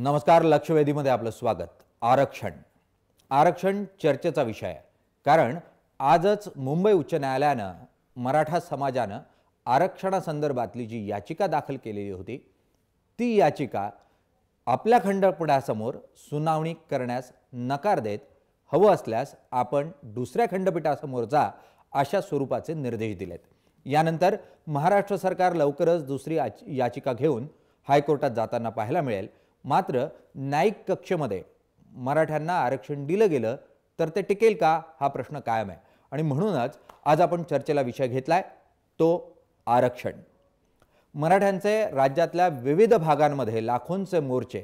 नमस्कार. लक्षवेधीमध्ये आपलं स्वागत. आरक्षण चर्चेचा विषय आहे, कारण आजच मुंबई उच्च न्यायालयानं मराठा समाजानं आरक्षणासंदर्भातली जी याचिका दाखल केलेली होती ती याचिका आपल्या खंडपीठासमोर सुनावणी करण्यास नकार देत हवं असल्यास आपण दुसऱ्या खंडपीठासमोर जा अशा स्वरूपाचे निर्देश दिलेत. यानंतर महाराष्ट्र सरकार लवकरच दुसरी याचिका घेऊन हायकोर्टात जाताना पाहायला मिळेल. मात्र न्यायिक कक्षेमध्ये मराठ्यांना आरक्षण दिलं गेलं तर ते टिकेल का हा प्रश्न कायम आहे आणि म्हणूनच आज आपण चर्चेला विषय घेतलाय तो आरक्षण. मराठ्यांचे राज्यातल्या विविध भागांमध्ये लाखोंचे मोर्चे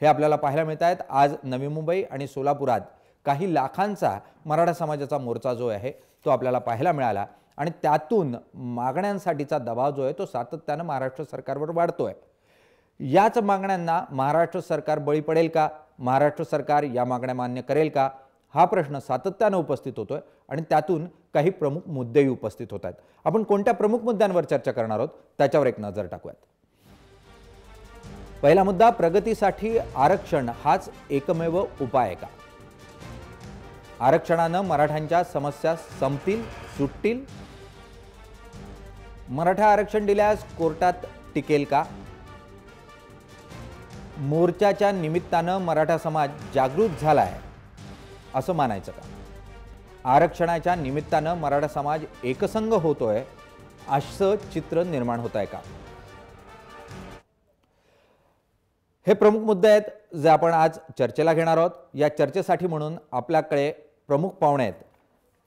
हे आपल्याला पाहायला मिळत आहेत. आज नवी मुंबई आणि सोलापुरात काही लाखांचा मराठा समाजाचा मोर्चा जो आहे तो आपल्याला पाहायला मिळाला आणि त्यातून मागण्यांसाठीचा दबाव जो आहे तो सातत्याने महाराष्ट्र सरकारवर वाढतोय. याच मागण्यांना महाराष्ट्र सरकार बळी पडेल का, महाराष्ट्र सरकार या मागण्या मान्य करेल का हा प्रश्न सातत्याने उपस्थित होतोय आणि त्यातून काही प्रमुख मुद्देही उपस्थित होत आहेत. आपण कोणत्या प्रमुख मुद्द्यांवर चर्चा करणार आहोत त्याच्यावर एक नजर टाकूयात. पहिला मुद्दा, प्रगतीसाठी आरक्षण हाच एकमेव उपाय आहे का? आरक्षणानं मराठ्यांच्या समस्या संपतील, सुटतील? मराठा आरक्षण दिल्यास कोर्टात टिकेल का? मोर्चाच्या निमित्तानं मराठा समाज जागृत झालाय असं मानायचं का? आरक्षणाच्या निमित्तानं मराठा समाज एकसंघ होतोय असं चित्र निर्माण होत आहे का? हे प्रमुख मुद्दे आहेत जे आपण आज चर्चेला घेणार आहोत. या चर्चेसाठी म्हणून आपल्याकडे प्रमुख पाहुणे आहेत.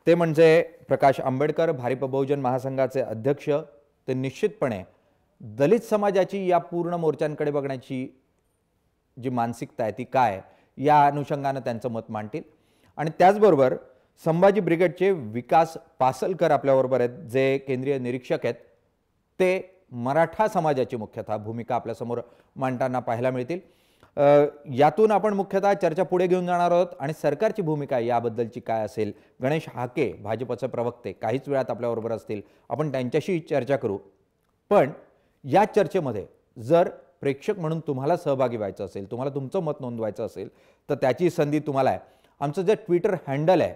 ते म्हणजे प्रकाश आंबेडकर, भारिप बहुजन महासंघाचे अध्यक्ष. ते निश्चितपणे दलित समाजाची या पूर्ण मोर्चांकडे बघण्याची जी मानसिकता आहे ती काय या अनुषंगाने त्यांचं मत मांडतील. आणि त्याचबरोबर संभाजी ब्रिगेडचे विकास पासलकर आपल्याबरोबर आहेत, जे केंद्रीय निरीक्षक आहेत. ते मराठा समाजाची मुख्यतः भूमिका आपल्यासमोर मांडताना पाहायला मिळतील. यातून आपण मुख्यतः चर्चा पुढे घेऊन जाणार आहोत आणि सरकारची भूमिका याबद्दलची काय असेल. गणेश हाके भाजपचे प्रवक्ते काहीच वेळात आपल्याबरोबर असतील, आपण त्यांच्याशी चर्चा करू. पण या चर्चेमध्ये जर प्रेक्षक म्हणून तुम्हाला सहभागी व्हायचं असेल, तुम्हाला तुमचं मत नोंदवायचं असेल तर त्याची संधी तुम्हाला आहे. आमचं जे ट्विटर हँडल आहे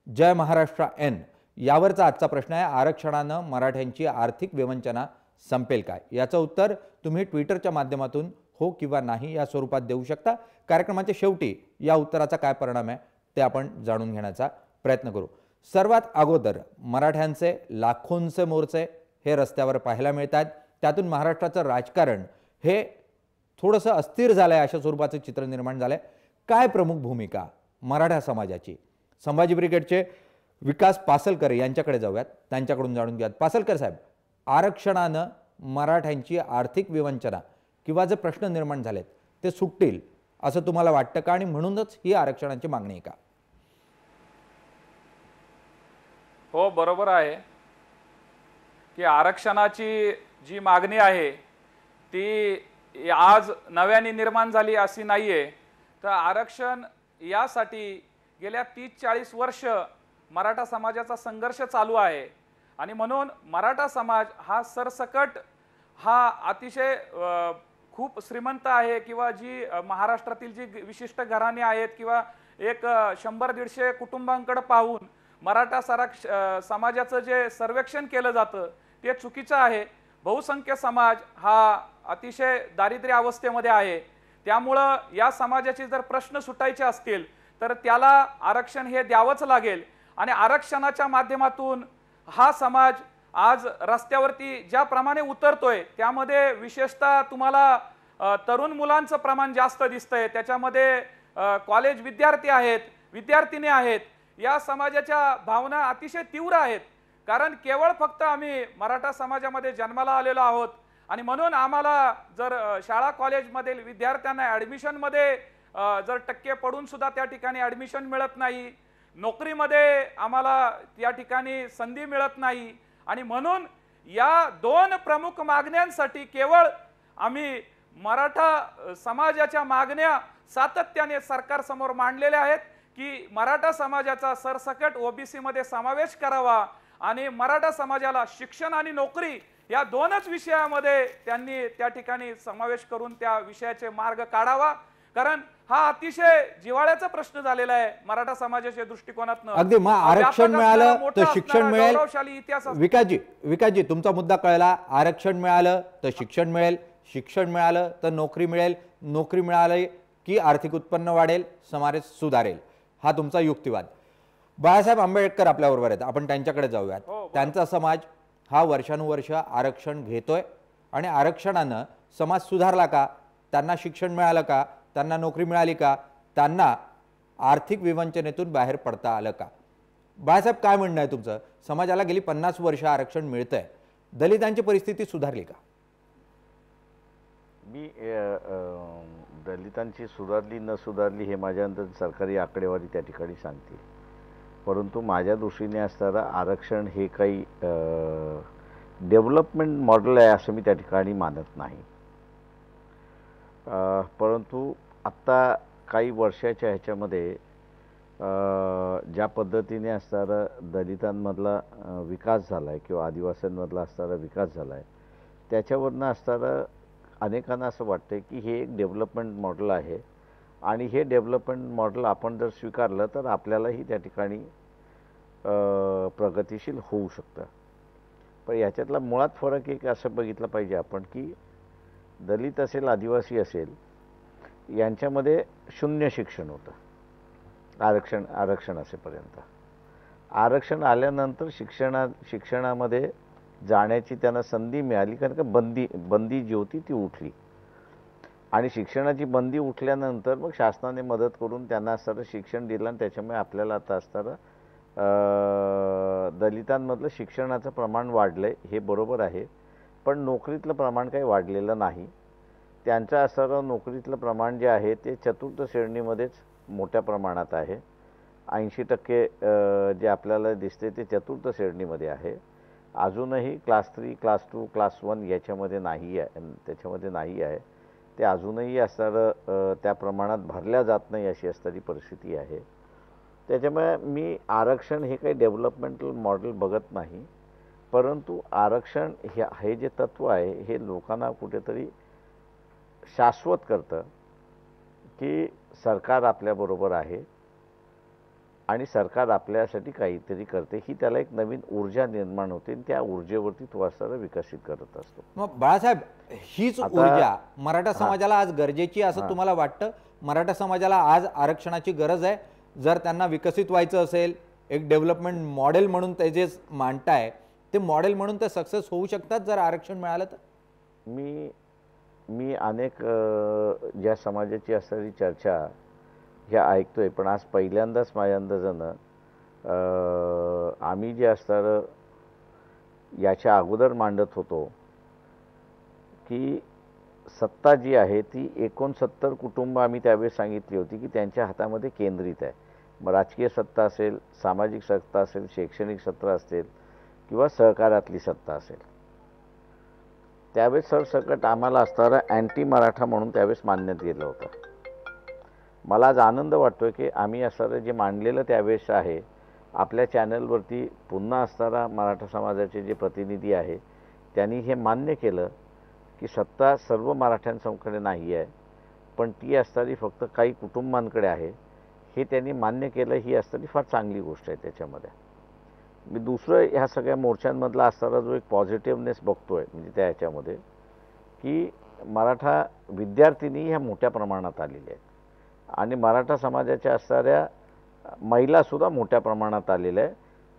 जय महाराष्ट्र एन, यावरचा आजचा प्रश्न आहे, आरक्षणानं मराठ्यांची आर्थिक विवंचना संपेल काय? याचं उत्तर तुम्ही ट्विटरच्या माध्यमातून हो किंवा नाही या स्वरूपात देऊ शकता. कार्यक्रमाच्या शेवटी या उत्तराचा काय परिणाम आहे ते आपण जाणून घेण्याचा प्रयत्न करू. सर्वात अगोदर मराठ्यांचे लाखोंचे मोर्चे हे रस्त्यावर पाहायला मिळत आहेत. त्यातून महाराष्ट्राचं राजकारण हे थोडंसं अस्थिर झालंय अशा स्वरूपाचं चित्र निर्माण झालंय. काय प्रमुख भूमिका मराठा समाजाची? संभाजी ब्रिगेडचे विकास पासलकर यांच्याकडे जाऊयात, त्यांच्याकडून जाणून घ्यात. पासलकर साहेब, आरक्षणानं मराठ्यांची आर्थिक विवंचना किंवा जे प्रश्न निर्माण झालेत ते सुटतील असं तुम्हाला वाटतं का आणि म्हणूनच ही आरक्षणाची मागणी आहे का? हो, बरोबर आहे की आरक्षणाची जी मागणी आहे ती आज नव्याने निर्माण झाली अशी नाहीये. तर आरक्षण यासाठी गेल्या 30-40 वर्ष मराठा समाजाचा संघर्ष चालू आहे आणि म्हणून मराठा समाज हा सरसकट हा अतिशय खूप श्रीमंत आहे किंवा जी महाराष्ट्रातील जी विशिष्ट घराणे आहेत किंवा एक 100-150 कुटुंबांकडे पाहून मराठा समाजाचं जे सर्वेक्षण केलं जातं ते चुकीचं आहे. बहुसंख्य समाज हा अतिशय दारिद्र्य अवस्थेमध्ये आहे. त्यामुळं या समाजाचे जर प्रश्न सुटायचे असतील तर त्याला आरक्षण हे द्यावंच लागेल आणि आरक्षणाच्या माध्यमातून हा समाज आज रस्त्यावरती ज्याप्रमाणे उतरतोय त्यामध्ये विशेषतः तुम्हाला तरुण मुलांचं प्रमाण जास्त दिसतंय. त्याच्यामध्ये कॉलेज विद्यार्थी आहेत, विद्यार्थिनी आहेत. या समाजाच्या भावना अतिशय तीव्र आहेत, कारण केवळ फक्त आम्ही मराठा समाजामध्ये जन्माला आलेलो आहोत आणि म्हणून आम्हाला जर शाळा कॉलेजमधील विद्यार्थ्यांना ॲडमिशनमध्ये जर टक्के पडून सुद्धा त्या ठिकाणी ॲडमिशन मिळत नाही, नोकरीमध्ये आम्हाला या ठिकाणी संधी मिळत नाही आणि म्हणून या दोन प्रमुख मागण्यांसाठी केवळ आम्ही मराठा समाजाच्या मागण्या सातत्याने सरकारसमोर मांडलेल्या आहेत की मराठा समाजाचा सरसकट ओबीसी मध्ये समावेश करावा आणि मराठा समाजाला शिक्षण आणि नोकरी या दोनच विषयामध्ये त्यांनी त्या ठिकाणी समावेश करून त्या विषयाचे मार्ग काढावा, कारण हा अतिशय जिव्हाळ्याचा प्रश्न झालेला आहे मराठा समाजाच्या दृष्टिकोनातून. अगदी मग आरक्षण मिळालं तर शिक्षण मिळेल. गौरवशाली इतिहास विकासजी तुमचा मुद्दा कळला. आरक्षण मिळालं तर शिक्षण मिळेल, शिक्षण मिळालं तर नोकरी मिळेल, नोकरी मिळाली की आर्थिक उत्पन्न वाढेल, समाज सुधारेल, हा तुमचा युक्तिवाद. बाळासाहेब आंबेडकर आपल्याबरोबर आहेत, आपण त्यांच्याकडे जाऊयात. त्यांचा समाज हा वर्षानुवर्ष आरक्षण घेतोय आणि आरक्षणानं समाज सुधारला का? त्यांना शिक्षण मिळालं का? त्यांना नोकरी मिळाली का? त्यांना आर्थिक विवंचनेतून बाहेर पडता आलं का? बाळासाहेब काय म्हणणं आहे तुमचं? समाजाला गेली 50 वर्ष आरक्षण मिळतंय, दलितांची परिस्थिती सुधारली का? मी दलितांची सुधारली न सुधारली हे माझ्या अंतर सरकारी आकडेवारी त्या ठिकाणी सांगते, परंतु माझ्या दृष्टीने असताना आरक्षण हे काही डेव्हलपमेंट मॉडेल आहे असं मी त्या ठिकाणी मानत नाही. परंतु आत्ता काही वर्षाच्या ह्याच्यामध्ये ज्या पद्धतीने असताना दलितांमधला विकास झाला आहे किंवा आदिवासींमधला असताना विकास झाला आहे, त्याच्यावरनं असताना अनेकांना असं वाटतं की हे एक डेव्हलपमेंट मॉडेल आहे आणि हे डेव्हलपमेंट मॉडेल आपण जर स्वीकारलं तर आपल्यालाही त्या ठिकाणी प्रगतिशील होऊ शकतं. पण याच्यातला मुळात फरक एक असं बघितलं पाहिजे आपण की दलित असेल, आदिवासी असेल, यांच्यामध्ये शून्य शिक्षण होतं आरक्षण असेपर्यंत. आरक्षण आल्यानंतर शिक्षणामध्ये जाण्याची त्यांना संधी मिळाली, कारण का बंदी जी होती ती उठली आणि शिक्षणाची बंदी उठल्यानंतर मग शासनाने मदत करून त्यांना असताना शिक्षण दिलं आणि त्याच्यामुळे आपल्याला आता असताना दलितांमधलं शिक्षणाचं प्रमाण वाढलं आहे, हे बरोबर आहे. पण नोकरीतलं प्रमाण काही वाढलेलं नाही. त्यांचं असणारं नोकरीतलं प्रमाण जे आहे ते चतुर्थ श्रेणीमध्येच मोठ्या प्रमाणात आहे. 80% जे आपल्याला दिसते ते चतुर्थ श्रेणीमध्ये आहे. अजूनही क्लास 3, क्लास 2, क्लास 1 याच्यामध्ये नाही आहे, त्याच्यामध्ये नाही आहे. ते अजूनही असणारं त्या प्रमाणात भरल्या जात नाही अशी असणारी परिस्थिती आहे. त्याच्यामुळे मी आरक्षण हे काही डेव्हलपमेंटल मॉडेल बघत नाही, परंतु आरक्षण हे जे तत्त्व आहे हे लोकांना कुठेतरी शाश्वत करतं की सरकार आपल्याबरोबर आहे आणि सरकार आपल्यासाठी काहीतरी करते, ही त्याला एक नवीन ऊर्जा निर्माण होते आणि त्या ऊर्जेवरती तो असताना विकसित करत असतो. मग बाळासाहेब, हीच ऊर्जा मराठा समाजाला आज गरजेची असं तुम्हाला वाटतं? मराठा समाजाला आज आरक्षणाची गरज आहे? जर त्यांना विकसित व्हायचं असेल, एक डेव्हलपमेंट मॉडेल म्हणून ते जे मांडताय ते मॉडेल म्हणून ते सक्सेस होऊ शकतात जर आरक्षण मिळालं तर? मी अनेक ज्या समाजाची असणारी चर्चा ह्या ऐकतोय, पण आज पहिल्यांदाच माझ्या अंदाजानं आम्ही जे असणारं याच्या अगोदर मांडत होतो की सत्ता जी आहे ती 69 कुटुंब आम्ही त्यावेळेस सांगितली होती की त्यांच्या हातामध्ये केंद्रित आहे. मग राजकीय सत्ता असेल, सामाजिक सत्ता असेल, शैक्षणिक सत्ता असेल किंवा सहकारातली सत्ता असेल. त्यावेळेस सरसकट आम्हाला असणारं अँटी मराठा म्हणून त्यावेळेस मानण्यात गेलं होतं. मला आज आनंद वाटतो की आम्ही असणारं जे मांडलेलं त्यावेळेस आहे, आपल्या चॅनलवरती पुन्हा असणारा मराठा समाजाचे जे प्रतिनिधी आहे त्यांनी हे मान्य केलं की सत्ता सर्व मराठ्यांकडे नाही आहे, पण ती असणारी फक्त काही कुटुंबांकडे आहे. हे त्यांनी मान्य केलं, ही असणारी फार चांगली गोष्ट आहे. त्याच्यामध्ये मी दुसरं ह्या सगळ्या मोर्चांमधला असणारा जो एक पॉझिटिव्हनेस बघतोय म्हणजे त्या ह्याच्यामध्ये की मराठा विद्यार्थिनी ह्या मोठ्या प्रमाणात आलेल्या आहेत आणि मराठा समाजाच्या असणाऱ्या महिलासुद्धा मोठ्या प्रमाणात आलेल्या आहे.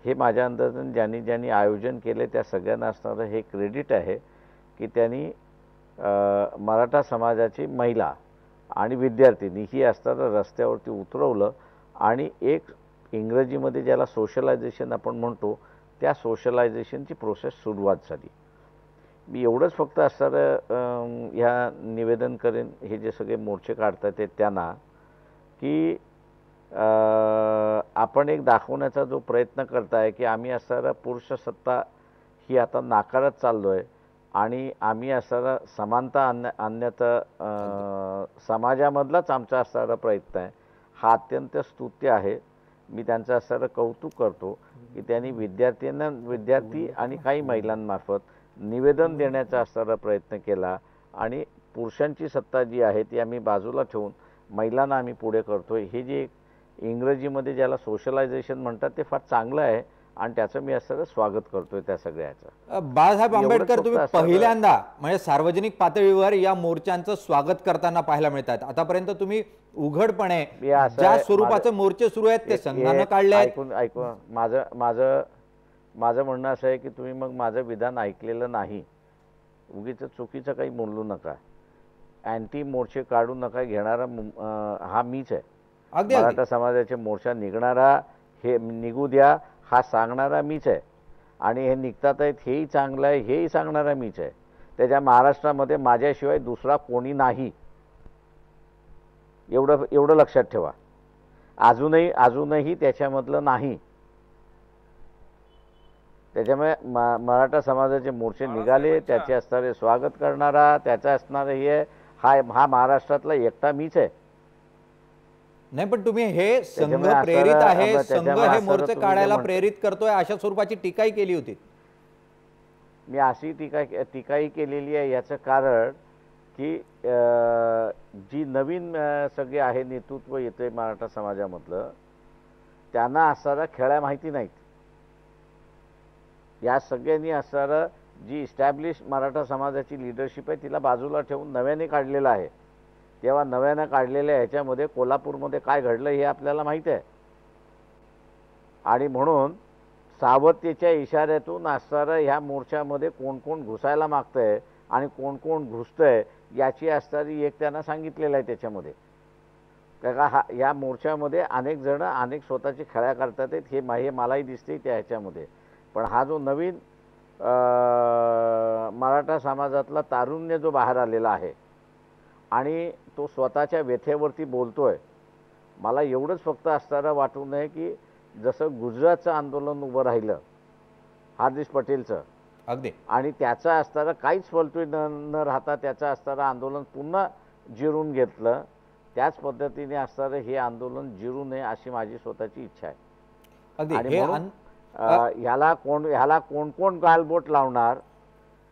हे माझ्या अंदाजाने ज्यांनी आयोजन केले त्या सगळ्यांना असणारं हे क्रेडिट आहे की त्यांनी मराठा समाजाची महिला आणि विद्यार्थिनी ही असताना रस्त्यावरती उतरवलं आणि एक इंग्रजीमध्ये ज्याला सोशलायझेशन आपण म्हणतो त्या सोशलायझेशनची प्रोसेस सुरुवात झाली. मी एवढंच फक्त असणारं ह्या निवेदन करेन हे जे सगळे मोर्चे काढतात ते त्यांना की आपण एक दाखवण्याचा जो प्रयत्न करताय की आम्ही असणारा पुरुष सत्ता ही आता नाकारत चाललो आहे आणि आम्ही असणारा समानता आणण्याचा समाजामधलाच आमचा असणारा प्रयत्न आहे, हा अत्यंत स्तुत्य आहे. मी त्यांचं असणारं कौतुक करतो की त्यांनी विद्यार्थी आणि काही महिलांमार्फत निवेदन देण्याचा असणारा प्रयत्न केला आणि पुरुषांची सत्ता जी आहे ती आम्ही बाजूला ठेवून महिलांना आम्ही पुढे करतोय. हे जे इंग्रजीमध्ये ज्याला सोशलायझेशन म्हणतात ते फार चांगलं आहे आणि त्याचं मी असं स्वागत करतोय त्या सगळ्याचं. बाळासाहेब आंबेडकर एवढंच तुम्ही फक्त असं- पहिल्यांदा म्हणजे सार्वजनिक पातळीवर या मोर्चांचं स्वागत करताना पाहायला मिळतात. आतापर्यंत तुम्ही उघडपणे मी असं ज्या आहे, स्वरूपाचे मोर्चे सुरू आहेत ते संघानं काढले आहेत. ऐकून माझं माझं माझं म्हणणं असं आहे की तुम्ही मग माझं विधान ऐकलेलं नाही. उगीच चुकीचं काही बोलू नका. अँटी मोर्चे काढू नका घेणारा हा मीच आहे. अगदी मराठा समाजाचे मोर्चा निघणारा हे निघू द्या हा सांगणारा मीच आहे आणि हे निघतात आहेत हेही चांगलं आहे हेही सांगणारा मीच आहे. त्याच्या महाराष्ट्रामध्ये माझ्याशिवाय दुसरा कोणी नाही एवढं लक्षात ठेवा. अजूनही त्याच्यामधलं नाही. त्याच्यामुळे मराठा समाजाचे मोर्चे निघाले त्याचे असणारे स्वागत करणारा त्याचं असणारं हे हा महाराष्ट्रातला एकटा मीच आहे. नाही पण तुम्ही हे संघ त्याच्यामुळे असं- प्रेरित आहे, संघ त्याच्यामुळे हे असं मोर्चे तुम्ही जे काढायला म्हणता- प्रेरित करतोय अशा स्वरूपाची टीकाही केली होती. मी अशी टीकाही केलेली आहे. याचं कारण की जी नवीन सगळे आहे नेतृत्व येते मराठा समाजामधलं त्यांना असणारा खेळ्या माहिती नाहीत. या सगळ्यांनी असणारं जी इस्टॅब्लिश मराठा समाजाची लिडरशिप आहे तिला बाजूला ठेवून नव्याने काढलेलं आहे. तेव्हा नव्यानं काढलेल्या ह्याच्यामध्ये कोल्हापूरमध्ये काय घडलं हे आपल्याला माहीत आहे आणि म्हणून सावधतेच्या इशाऱ्यातून असणारं ह्या मोर्चामध्ये कोण कोण घुसायला मागतंय आणि कोण कोण घुसतंय याची असणारी एक त्यांना सांगितलेलं आहे त्याच्यामध्ये. का या मोर्चामध्ये अनेक जण अनेक स्वतःची खेळ्या करतात आहेत हे मलाही दिसते त्या ह्याच्यामध्ये. पण हा जो नवीन मराठा समाजातला तारुण्य जो बाहेर आलेला आहे आणि तो स्वतःच्या व्यथेवरती बोलतोय. मला एवढंच फक्त असणारं वाटू नये की जसं गुजरातचं आंदोलन उभं राहिलं हार्दिक पटेलचं अगदी आणि त्याचं असणारं काहीच फलतोय न राहता त्याचं असणारं आंदोलन पुन्हा जिरून घेतलं त्याच पद्धतीने असणारं हे आंदोलन जिरू नये अशी माझी स्वतःची इच्छा आहे. अगदी आणि हे म्हणून ह्याला कोण कोण गालबोट लावणार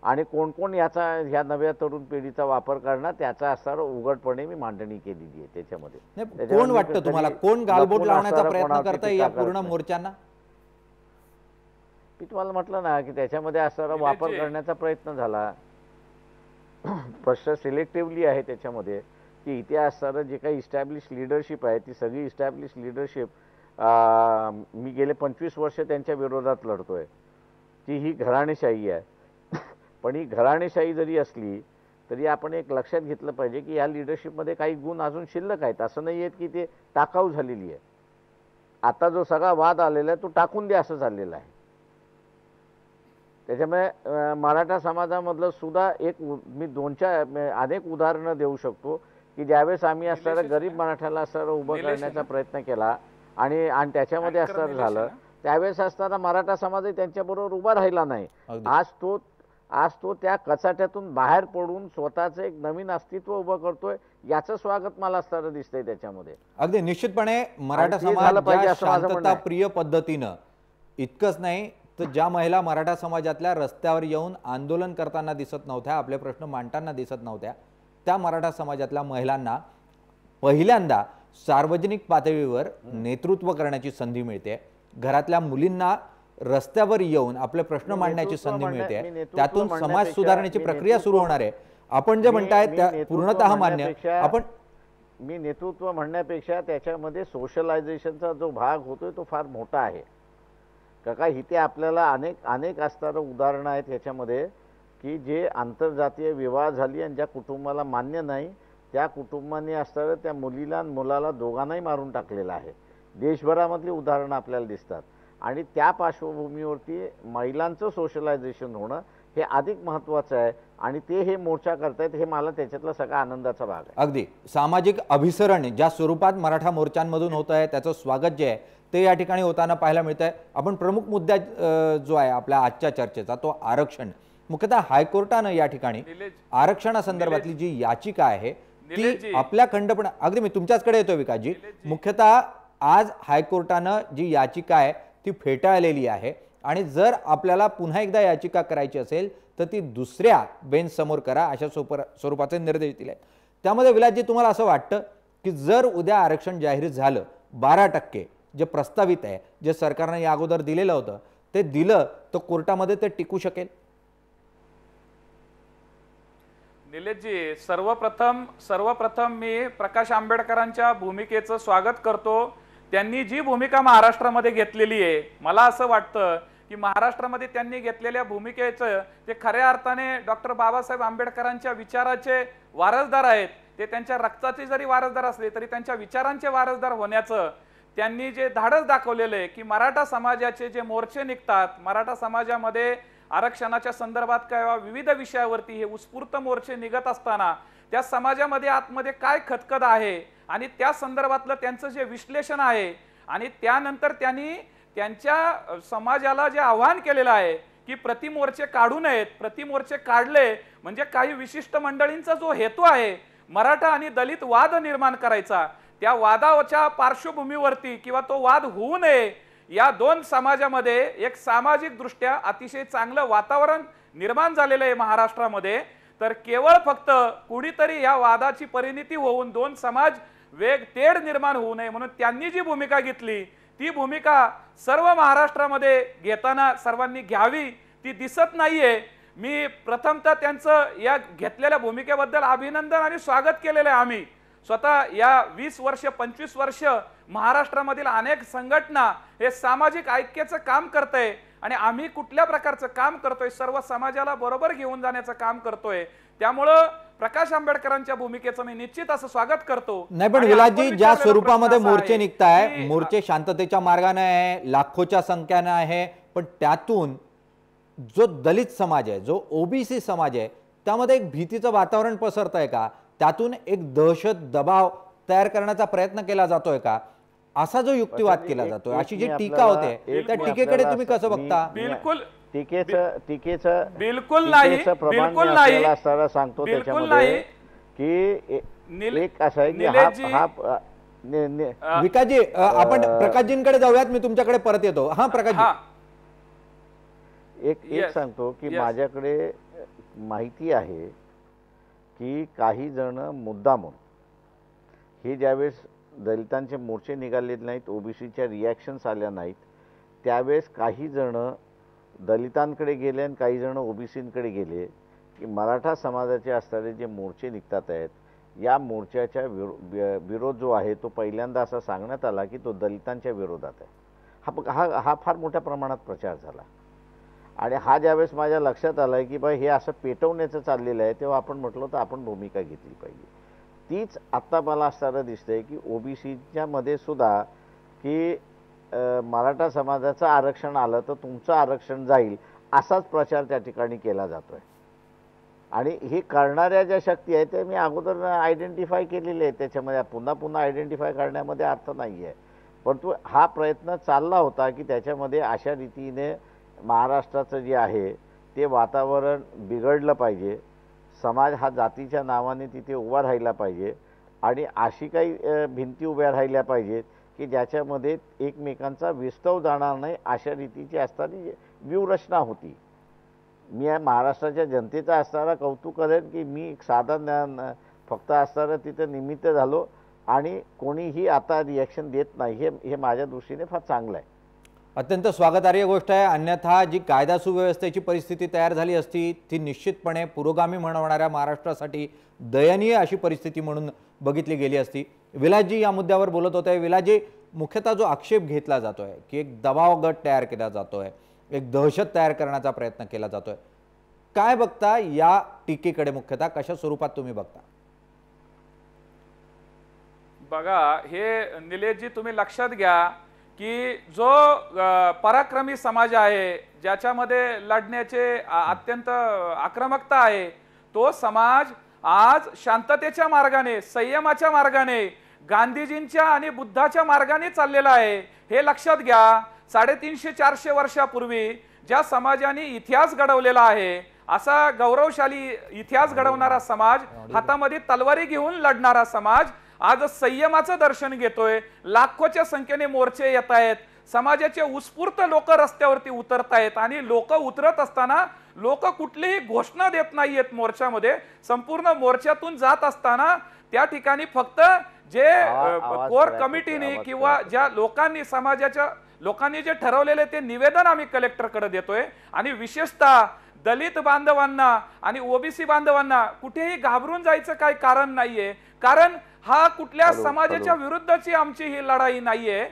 आणि कोण कोण ह्या नव्या तरुण पिढीचा वापर करणार त्याचा असणारं उघडपणे मी मांडणी केलेली आहे त्याच्यामध्ये. नाही, कोण वाटतं तुम्हाला कोण गालबोट लावण्याचा प्रयत्न करताय या पूर्ण मोर्चांना? मी तुम्हाला म्हटलं ना की त्याच्यामध्ये असणारा वापर करण्याचा प्रयत्न झाला. प्रश्न सिलेक्टिव्हली आहे त्याच्यामध्ये की इथे असणारं जे काही इस्टॅब्लिश लिडरशिप आहे ती सगळी इस्टॅब्लिश लिडरशिप मी गेले 25 वर्ष त्यांच्या विरोधात लढतोय. ती ही घराणेशाही आहे. पण ही घराणेशाही जरी असली तरी आपण एक लक्षात घेतलं पाहिजे की या लिडरशिपमध्ये काही गुण अजून शिल्लक आहेत. असं नाही आहेत की ते टाकाऊ झालेली आहे. आता जो सगळा वाद आलेला आहे तो टाकून द्या असं झालेलं आहे. त्याच्यामुळे मराठा समाजामधलं सुद्धा मी अनेक उदाहरणं देऊ शकतो की ज्यावेळेस आम्ही असणारं गरीब मराठ्याला असणारं उभं करण्याचा प्रयत्न केला आणि त्याच्यामध्ये असणारं झालं त्यावेळेस असताना मराठा समाजही त्यांच्याबरोबर उभा राहिला नाही. आज तो त्या कचाट्यातून बाहेर पडून स्वतःचं एक नवीन अस्तित्व उभं करतोय याचं स्वागत मला असणारं दिसतंय त्याच्यामध्ये. अगदी निश्चितपणे मराठा आणि ते झालं समाज पाहिजे ज्या असं माझं म्हणणं शांतता आहे. प्रिय पद्धतीनं इतकंच नाही तर ज्या महिला मराठा समाजातल्या रस्त्यावर येऊन आंदोलन करताना दिसत नव्हत्या आपले प्रश्न मांडताना दिसत नव्हत्या त्या मराठा समाजातल्या महिलांना पहिल्यांदा सार्वजनिक पातळीवर नेतृत्व करण्याची संधी मिळते. घरातल्या मुलींना रस्त्यावर येऊन आपले प्रश्न मांडण्याची संधी मिळते. त्यातून समाज सुधारण्याची प्रक्रिया सुरू होणार आहे. आपण जे म्हणताय त्या पूर्णतः मान्य. मी नेतृत्व म्हणण्यापेक्षा त्याच्यामध्ये सोशलायझेशनचा जो भाग होतोय तो फार मोठा आहे. का इथे आपल्याला अनेक असणारं उदाहरणं आहेत ह्याच्यामध्ये की जे आंतरजातीय विवाह झाली आणि ज्या कुटुंबाला मान्य नाही त्या कुटुंबाने असणारं त्या मुलीला आणि मुलाला दोघांनाही मारून टाकलेलं आहे. देशभरामधली उदाहरणं आपल्याला दिसतात आणि त्या पार्श्वभूमीवरती महिलांचं सोशलायझेशन होणं हे अधिक महत्त्वाचं आहे आणि ते हे मोर्चा करतायत हे मला त्याच्यातला सगळा आनंदाचा भाग आहे. अगदी सामाजिक अभिसरण ज्या स्वरूपात मराठा मोर्चांमधून होत आहे त्याचं स्वागत जे आहे ते या ठिकाणी होताना पाहायला मिळत आहे. आपण प्रमुख मुद्दा जो आहे आपल्या आजच्या चर्चेचा तो आरक्षण. मुख्यतः हायकोर्टानं या ठिकाणी आरक्षणासंदर्भातली जी याचिका आहे ती आपल्या खंडपणा अगदी मी तुमच्याचकडे येतो विकासजी. मुख्यतः आज हायकोर्टानं जी याचिका आहे ती फेटाळलेली आहे आणि जर आपल्याला पुन्हा एकदा याचिका करायची असेल तर तर ती दुसऱ्या बेंच समोर करा, अशा स्वरूपाचे निर्देश दिले. त्यामध्ये विलासजी तुम्हाला असं वाटतं की जर उद्या आरक्षण जाहीर झालं 12% जे प्रस्तावित आहे, जे सरकारने या अगोदर दिलेलं होतं ते दिलं, तर कोर्टामध्ये ते टिकू शकेल? निलेशजी, सर्वप्रथम मी प्रकाश आंबेडकरांच्या भूमिकेचं स्वागत करतो. त्यांनी जी भूमिका महाराष्ट्रामध्ये घेतलेली आहे, मला असं वाटतं की महाराष्ट्रामध्ये त्यांनी घेतलेल्या भूमिकेचं ते खऱ्या अर्थाने डॉक्टर बाबासाहेब आंबेडकरांच्या विचाराचे वारसदार आहेत. ते त्यांच्या रक्ताचे जरी वारसदार असले तरी त्यांच्या विचारांचे वारसदार होण्याचं त्यांनी जे धाडस दाखवलेलं आहे की मराठा समाजाचे जे मोर्चे निघतात, मराठा समाजामध्ये आरक्षणाच्या संदर्भात किंवा विविध विषयावरती हे उत्स्फूर्त मोर्चे निघत असताना त्या समाजामध्ये आतमध्ये काय खतखत आहे आणि त्या संदर्भातलं त्यांचं जे विश्लेषण आहे आणि त्यानंतर त्यांनी त्यांच्या समाजाला जे आव्हान केलेलं आहे की प्रतिमोर्चे काढू नयेत. प्रतिमोर्चे काढले म्हणजे काही विशिष्ट मंडळींचा जो हेतू आहे मराठा आणि दलित वाद निर्माण करायचा, त्या वादाच्या पार्श्वभूमीवरती किंवा तो वाद होऊ नये या दोन समाजामध्ये एक सामाजिक दृष्ट्या अतिशय चांगलं वातावरण निर्माण झालेलं आहे महाराष्ट्रामध्ये. तर केवळ फक्त कुणीतरी या वादाची परिणिती होऊन दोन समाज तेढ निर्माण होऊ नये म्हणून त्यांनी जी भूमिका घेतली ती भूमिका सर्व महाराष्ट्रामध्ये घेताना सर्वांनी घ्यावी, ती दिसत नाहीये. मी प्रथमतः त्यांचं या घेतलेल्या भूमिकेबद्दल अभिनंदन आणि स्वागत केलेलं आहे. आम्ही स्वतः या 20 वर्ष 25 वर्ष महाराष्ट्रामधील अनेक संघटना हे सामाजिक ऐक्याचं काम करतंय आणि आम्ही कुठल्या प्रकारचं काम करतोय, सर्व समाजाला बरोबर घेऊन जाण्याचं काम करतोय. त्यामुळं प्रकाश आंबेडकरांच्या भूमिकेचं मी निश्चित असं स्वागत करतो. नाही, पण विलासजी, ज्या स्वरूपामध्ये मोर्चे निघताय, मोर्चे शांततेच्या मार्गाने आहे, लाखोच्या संख्येने आहे, पण त्यातून जो दलित समाज आहे, जो ओबीसी समाज आहे, त्यामध्ये एक भीतीचं वातावरण पसरत आहे का? त्यातून एक दहशत दबाव तयार करण्याचा प्रयत्न केला जातोय का? असा जो युक्तिवाद केला जातोय, अशी जी टीका होते, त्या टीकेकडे तुम्ही कसं बघता? बिलकुल बिलकुल नाही, सांगतो त्याच्यामध्ये की एक असं आहे की विकासजी, आपण प्रकाशजींकडे जाऊयात, मी तुमच्याकडे परत येतो. हा प्रकाशजी, एक सांगतो की माझ्याकडे माहिती आहे की काही जण मुद्दामून हे ज्यावेळेस दलितांचे मोर्चे निघाले नाहीत, ओबीसीच्या रिॲक्शन्स आल्या नाहीत, त्यावेळेस काही जण दलितांकडे गेले आणि काही जण ओबीसींकडे गेले की मराठा समाजाचे असणारे जे मोर्चे निघतात आहेत, या मोर्चाच्या विरोध जो आहे तो पहिल्यांदा असा सांगण्यात आला की तो दलितांच्या विरोधात आहे. हा फार मोठ्या प्रमाणात प्रचार झाला आणि हा ज्यावेळेस माझ्या लक्षात आलं आहे की बाई हे असं पेटवण्याचं चाललेलं आहे, तेव्हा आपण म्हटलं तर आपण भूमिका घेतली पाहिजे. तीच आत्ता मला असताना दिसतंय की ओबीसीच्या मध्ये सुद्धा की मराठा समाजाचं आरक्षण आलं तर तुमचं आरक्षण जाईल असाच प्रचार त्या ठिकाणी केला जातोय. आणि हे करणाऱ्या ज्या शक्ती आहेत त्या मी अगोदर आयडेंटिफाय केलेले आहेत, त्याच्यामध्ये पुन्हा पुन्हा आयडेंटिफाय करण्यामध्ये अर्थ नाही आहे. परंतु हा प्रयत्न चालला होता की त्याच्यामध्ये अशा रीतीने महाराष्ट्राचं जे आहे ते वातावरण बिघडलं पाहिजे, समाज हा जातीच्या नावाने तिथे उभा राहिला पाहिजे आणि अशी काही भिंती उभ्या राहिल्या पाहिजेत की ज्याच्यामध्ये एकमेकांचा विस्तव जाणार नाही, अशा रीतीची असणारी व्यूहरचना होती. मी महाराष्ट्राच्या जनतेचा असणारा कौतुक करेन की मी एक साधा फक्त असणारा तिथं निमित्त झालो आणि कोणीही आता रिॲक्शन देत नाही, हे माझ्या दृष्टीने फार चांगलं आहे. अत्यंत स्वागतार्ह गोष्ट आहे. अन्यथा जी कायदा सुव्यवस्थेची परिस्थिती तयार झाली असती ती निश्चितपणे पुरोगामी म्हणवणाऱ्या महाराष्ट्रासाठी दयनीय अशी परिस्थिती म्हणून बघितली गेली असती. विलासजी या मुद्द्यावर बोलत होते. विलासजी, मुख्यतः जो आक्षेप घेतला जातोय की एक दबाव गट तयार केला जातोय, एक दहशत तयार करण्याचा प्रयत्न केला जातोय, काय बघता या टीकेकडे? मुख्यतः कशा स्वरूपात तुम्ही बघता? बघा, हे निलेशजी तुम्ही लक्षात घ्या की जो पराक्रमी समाज आहे, ज्याच्यामध्ये लढण्याचे अत्यंत आक्रमकता आहे, तो समाज आज शांततेच्या मार्गाने, संयमाच्या मार्गाने, गांधीजींच्या आणि बुद्धाच्या मार्गाने चाललेला आहे. हे लक्षात घ्या. 350-400 वर्षापूर्वी ज्या समाजाने इतिहास घडवलेला आहे, असा गौरवशाली इतिहास घडवणारा समाज, हातामध्ये तलवारी घेऊन लढणारा समाज आज संयमाचं दर्शन घेतोय. लाखोच्या संख्येने मोर्चे येत आहेत, समाजाचे उत्स्फूर्त लोक रस्त्यावरती उतरत आहेत आणि लोक उतरत असताना लोक कुठलीही घोषणा देत नाहीयेत मोर्चामध्ये. संपूर्ण मोर्चातून जात असताना त्या ठिकाणी फक्त जे कोर कमिटीने किंवा ज्या लोकांनी समाजाच्या लोकांनी जे ठरवलेले ते निवेदन आम्ही कलेक्टरकडे देतोय. आणि विशेषतः दलित बांधवांना आणि ओबीसी बांधवांना कुठेही घाबरून जायचं काही कारण नाहीये, कारण हा कुठल्या समाजाच्या विरुद्धची आमची ही लढाई नाहीये.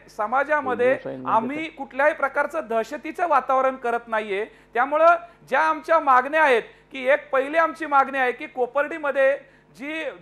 समाजामध्ये आम्ही कुठल्याही प्रकारचं दहशतीचं वातावरण करत नाहीये. त्यामुळं ज्या आमच्या मागण्या आहेत की एक पहिली आमची मागणी आहे की कोपर्डीमध्ये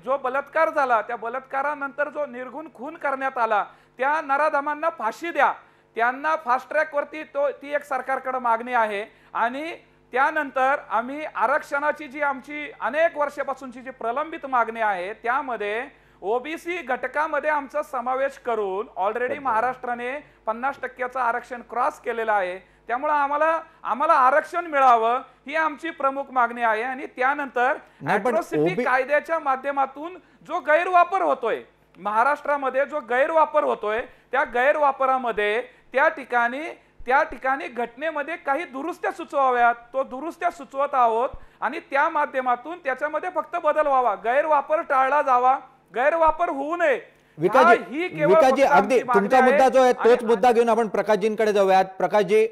जो बलात्कार झाला त्या बलात्कारानंतर जो निर्घुण खून करण्यात आला त्या नराधमांना फाशी द्या, त्यांना फास्ट ट्रॅक वरती ती एक सरकारकडे मागणी आहे. आणि त्यानंतर आम्ही आरक्षणाची जी आमची अनेक वर्षापासूनची जी प्रलंबित मागणी आहे त्यामध्ये ओबीसी घटकामध्ये आमचा समावेश करून ऑलरेडी महाराष्ट्राने 50% आरक्षण क्रॉस केलेलं आहे. त्यामुळे आम्हाला आरक्षण मिळावं ही आमची प्रमुख मागणी आहे. आणि त्यानंतर अॅट्रॉसिटी कायद्याच्या माध्यमातून जो गैरवापर होतोय महाराष्ट्रामध्ये, जो गैरवापर होतोय त्या गैरवापरामध्ये त्या ठिकाणी घटनेमध्ये काही दुरुस्त्या सुचवाव्यात, तो दुरुस्त्या सुचवत आहोत. आणि त्या माध्यमातून त्याच्यामध्ये फक्त बदल व्हावा, गैरवापर टाळला जावा, गैरवापर होऊ नये. विकासजी अगदी तुमचा मुद्दा जो आहे तोच मुद्दा घेऊन आपण प्रकाशजींकडे जाऊयात. प्रकाशजी,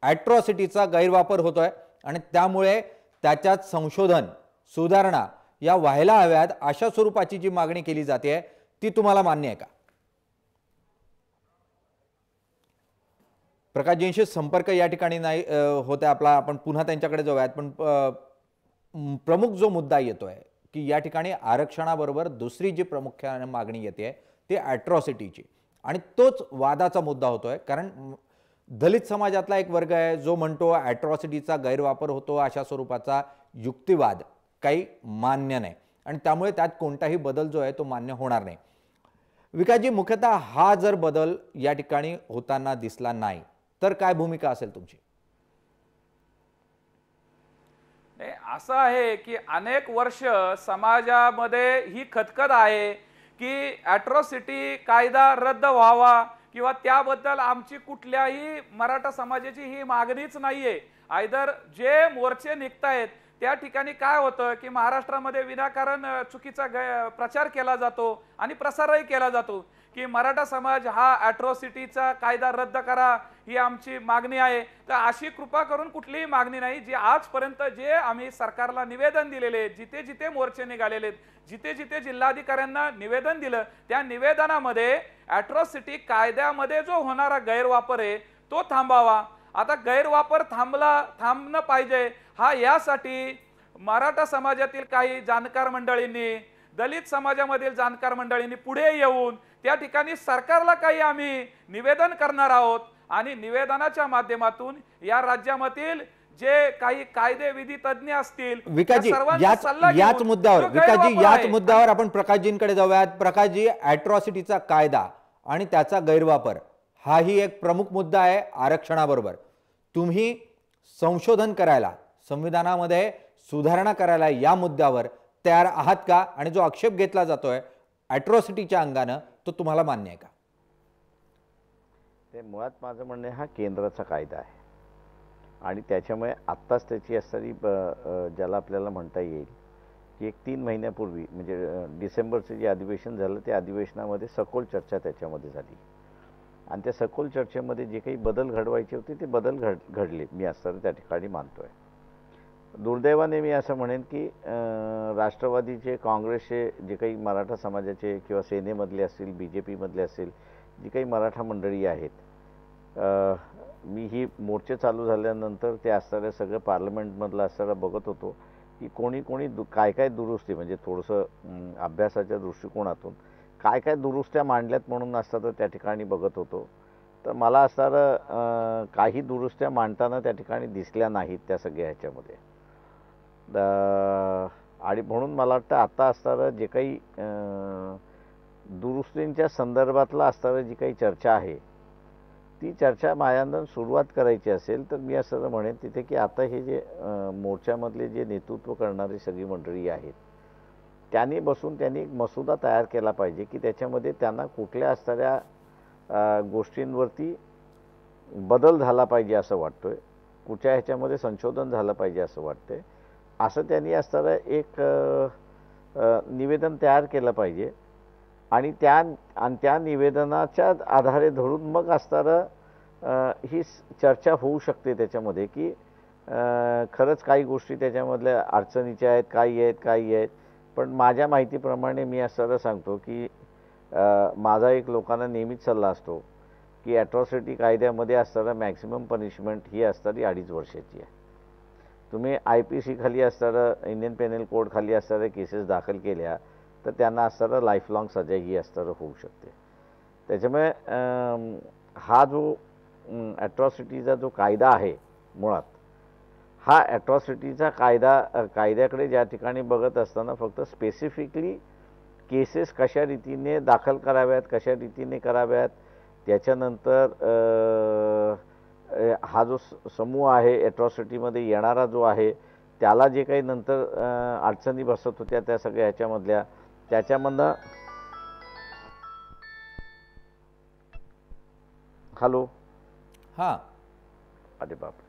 अॅट्रॉसिटीचा गैरवापर होतोय आणि त्यामुळे त्याच्यात संशोधन सुधारणा या व्हायला हव्यात अशा स्वरूपाची जी मागणी केली जाते ती तुम्हाला मान्य आहे का? प्रकाशजींशी संपर्क या ठिकाणी नाही होते आपला, आपण पुन्हा त्यांच्याकडे जाऊयात. पण प्रमुख जो मुद्दा येतोय की या ठिकाणी आरक्षणाबरोबर दुसरी जी प्रामुख्याने मागणी येते ती अॅट्रॉसिटीची, आणि तोच वादाचा मुद्दा होतोय. कारण दलित समाजातला एक वर्ग आहे जो म्हणतो अॅट्रॉसिटीचा गैरवापर होतो, अशा स्वरूपाचा युक्तिवाद काही मान्य नाही आणि त्यामुळे त्यात कोणताही बदल जो आहे तो मान्य होणार नाही. विकासजी, मुख्यतः हा जर बदल या ठिकाणी होताना दिसला नाही तर काय भूमिका असेल तुमची? असं आहे की अनेक वर्ष समाजामध्ये ही खतखत आहे की अॅट्रॉसिटी कायदा रद्द व्हावा किंवा त्याबद्दल आमची कुठल्याही मराठा समाजाची ही मागणीच नाहीये. आयदर जे मोर्चे निघतायत त्या ठिकाणी काय होतं की महाराष्ट्रामध्ये विनाकारण चुकीचा प्रचार केला जातो आणि प्रसारही केला जातो की मराठा समाज हा अॅट्रॉसिटीचा कायदा रद्द करा ही आमची मागणी आहे. तर अशी कृपा करून कुठलीही मागणी नाही. जी आजपर्यंत जे आम्ही सरकारला निवेदन दिलेले, जिथे जिथे मोर्चे निघालेले, जिथे जिथे जिल्हाधिकाऱ्यांना निवेदन दिलं त्या निवेदनामध्ये अॅट्रॉसिटी कायद्यामध्ये जो होणारा गैरवापर आहे तो थांबावा. आता गैरवापर थांबणं पाहिजे हा यासाठी मराठा समाजातील काही जाणकार मंडळींनी, दलित समाजामधील जाणकार मंडळींनी पुढे येऊन त्या ठिकाणी सरकारला काही आम्ही निवेदन करणार आहोत आणि निवेदनाच्या माध्यमातून या राज्यामधील जे काही कायदे विधी तज्ञ असतील विकासजी याच मुद्द्यावर आपण प्रकाशजींकडे जाऊयात. प्रकाशजी, अॅट्रॉसिटीचा कायदा आणि त्याचा गैरवापर हाही एक प्रमुख मुद्दा आहे आरक्षणाबरोबर. तुम्ही संशोधन करायला, संविधानामध्ये सुधारणा करायला या मुद्द्यावर तयार आहात का? आणि जो आक्षेप घेतला जातोय अॅट्रॉसिटीच्या अंगानं तो तुम्हाला मान्य आहे का? ते मुळात माझं म्हणणं हा केंद्राचा कायदा आहे आणि त्याच्यामुळे आत्ताच त्याची असणारी ज्याला आपल्याला म्हणता येईल की एक 3 महिन्यापूर्वी म्हणजे डिसेंबरचं जे अधिवेशन झालं त्या अधिवेशनामध्ये सखोल चर्चा त्याच्यामध्ये झाली आणि त्या सखोल चर्चेमध्ये जे काही बदल घडवायचे होते ते बदल घडले, मी असं त्या ठिकाणी मानतोय. दुर्दैवाने मी असं म्हणेन की राष्ट्रवादीचे, काँग्रेसचे जे काही मराठा समाजाचे किंवा सेनेमधले असतील, BJP मधले असतील, जी काही मराठा मंडळी आहेत, मी ही मोर्चे चालू झाल्यानंतर ते असणाऱ्या सगळं पार्लमेंटमधलं असणारं बघत होतो की कोणी काय काय दुरुस्ती म्हणजे थोडंसं अभ्यासाच्या दृष्टिकोनातून काय काय दुरुस्त्या मांडल्यात म्हणून असतं त्या ठिकाणी बघत होतो. तर मला असणारं काही दुरुस्त्या मांडताना त्या ठिकाणी दिसल्या नाहीत त्या सगळ्या ह्याच्यामध्ये. आणि म्हणून मला वाटतं आता असणारं जे काही दुरुस्तींच्या संदर्भातला असणारं जी काही चर्चा आहे ती चर्चा माझ्यानं सुरुवात करायची असेल तर मी असं म्हणेन तिथे की आता हे जे मोर्चामधले जे नेतृत्व करणारी सगळी मंडळी आहेत त्यांनी बसून त्यांनी एक मसुदा तयार केला पाहिजे की त्याच्यामध्ये त्यांना कुठल्या असणाऱ्या गोष्टींवरती बदल झाला पाहिजे असं वाटतोय. कुठच्या ह्याच्यामध्ये संशोधन झालं पाहिजे असं वाटते. असं त्यांनी असताना एक निवेदन तयार केलं पाहिजे आणि त्या निवेदनाच्या आधारे धरून मग असताना ही चर्चा होऊ शकते त्याच्यामध्ये की खरंच काही गोष्टी त्याच्यामधल्या अडचणीच्या आहेत, काही आहेत. पण माझ्या माहितीप्रमाणे मी असताना सांगतो की माझा एक लोकांना नेहमीच सल्ला असतो की ॲट्रॉसिटी कायद्यामध्ये असताना मॅक्सिमम पनिशमेंट ही असणारी 2.5 वर्षाची आहे. तुम्ही IPC खाली असताना इंडियन पेनल कोड खाली असताना केसेस दाखल केल्या तर त्यांना असताना लाईफ लाँग सजा ही असताना होऊ शकते. त्याच्यामुळे हा जो ॲट्रॉसिटीचा जो कायदा आहे मुळात, हा ॲट्रॉसिटीचा कायद्याकडे ज्या ठिकाणी बघत असताना फक्त स्पेसिफिकली केसेस कशा रीतीने दाखल कराव्यात, कशा रीतीने कराव्यात, त्याच्यानंतर हा जो समूह आहे ॲट्रॉसिटीमध्ये येणारा जो आहे त्याला जे काही नंतर अडचणी बसत होत्या त्या सगळ्या ह्याच्यामधल्या त्याच्यामधनं हॅलो हां अरे बापरे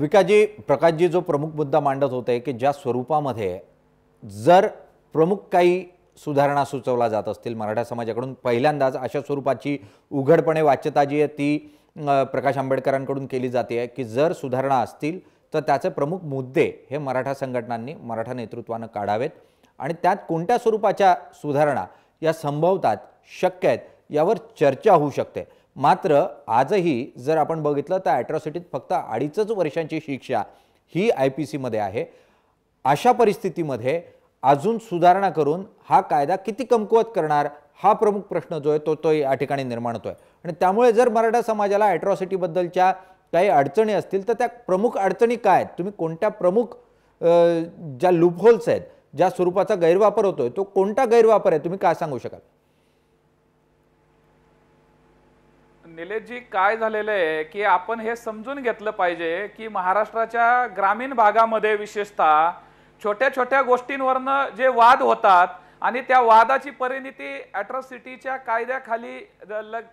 विकाजी प्रकाशजी जो प्रमुख मुद्दा मांडत होते की ज्या स्वरूपामध्ये जर प्रमुख काही सुधारणा सुचवल्या जात असतील मराठा समाजाकडून, पहिल्यांदाच अशा स्वरूपाची उघडपणे वाच्यता जी आहे ती प्रकाश आंबेडकरांकडून केली जाते की जर सुधारणा असतील तर त्याचे प्रमुख मुद्दे हे मराठा संघटनांनी, मराठा नेतृत्वानं काढावेत आणि त्यात कोणत्या स्वरूपाच्या सुधारणा या संभवतात, शक्य आहेत यावर चर्चा होऊ शकते. मात्र आजही जर आपण बघितलं तर ॲट्रॉसिटीत फक्त 2.5 वर्षांची शिक्षा ही IPC मध्ये आहे. अशा परिस्थितीमध्ये अजून सुधारणा करून हा कायदा किती कमकुवत करणार हा प्रमुख प्रश्न जो आहे तो या ठिकाणी निर्माण होतोय. आणि त्यामुळे जर मराठा समाजाला ॲट्रॉसिटीबद्दलच्या काही अडचणी असतील तर त्या प्रमुख अडचणी काय आहेत, तुम्ही कोणत्या प्रमुख ज्या लूपहोल्स आहेत, ज्या स्वरूपाचा गैरवापर होतोय तो कोणता गैरवापर आहे, तुम्ही काय सांगू शकाल? निलेशजी, काय झालेलं आहे की आपण हे समजून घेतलं पाहिजे की महाराष्ट्राच्या ग्रामीण भागामध्ये विशेषतः छोट्या छोट्या गोष्टींवरनं जे वाद होतात आणि त्या वादाची परिणिती ॲट्रॉसिटीच्या कायद्याखाली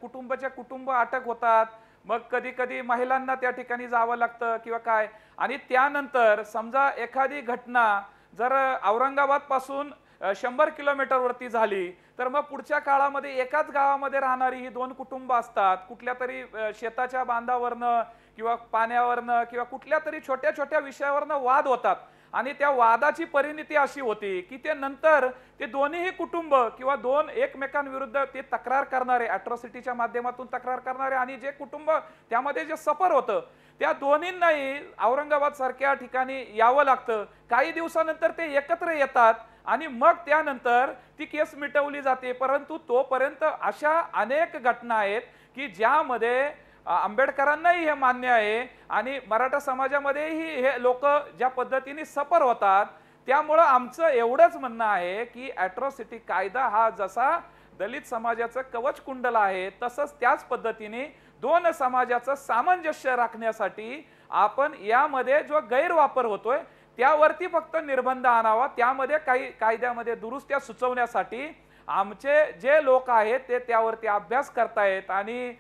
कुटुंबाच्या कुटुंब अटक होतात. मग कधी कधी महिलांना त्या ठिकाणी जावं लागतं किंवा काय. आणि त्यानंतर समजा एखादी घटना जर औरंगाबाद पासून 100 किलोमीटरवरती झाली तर मग पुढच्या काळामध्ये एकाच गावामध्ये राहणारी ही 2 कुटुंब असतात, कुठल्या तरी शेताच्या बांधावरनं किंवा पाण्यावरनं किंवा कुठल्या तरी छोट्या छोट्या विषयावरनं वाद होतात. आणि त्या वादाची परिणिती अशी होती की ते नंतर ते दोन्हीही कुटुंब किंवा 2 एकमेकांविरुद्ध ते तक्रार करणारे, ॲट्रॉसिटीच्या माध्यमातून तक्रार करणारे आणि जे कुटुंब त्यामध्ये जे सफर होतं त्या दोन्हींनाही औरंगाबाद सारख्या ठिकाणी यावं लागतं. काही दिवसानंतर ते एकत्र येतात आणि मग त्यानंतर ती केस मिटवली जाते. परंतु तोपर्यंत अशा अनेक घटना आहेत की ज्यामध्ये आंबेडकरांनाही हे मान्य आहे आणि मराठा समाजामध्येही हे लोक ज्या पद्धतीने सफर होतात. त्यामुळं आमचं एवढंच म्हणणं आहे की ॲट्रॉसिटी कायदा हा जसा दलित समाजाचं कवच कुंडल आहे तसंच त्याच पद्धतीने 2 समाजाचं सामंजस्य राखण्यासाठी आपण यामध्ये जो गैरवापर होतोय त्यावरती फक्त निर्बंध आणावा. त्यामध्ये काही कायद्यामध्ये दुरुस्त्या सुचवण्यासाठी आमचे जे लोक आहेत ते त्यावरती अभ्यास करतायत आणि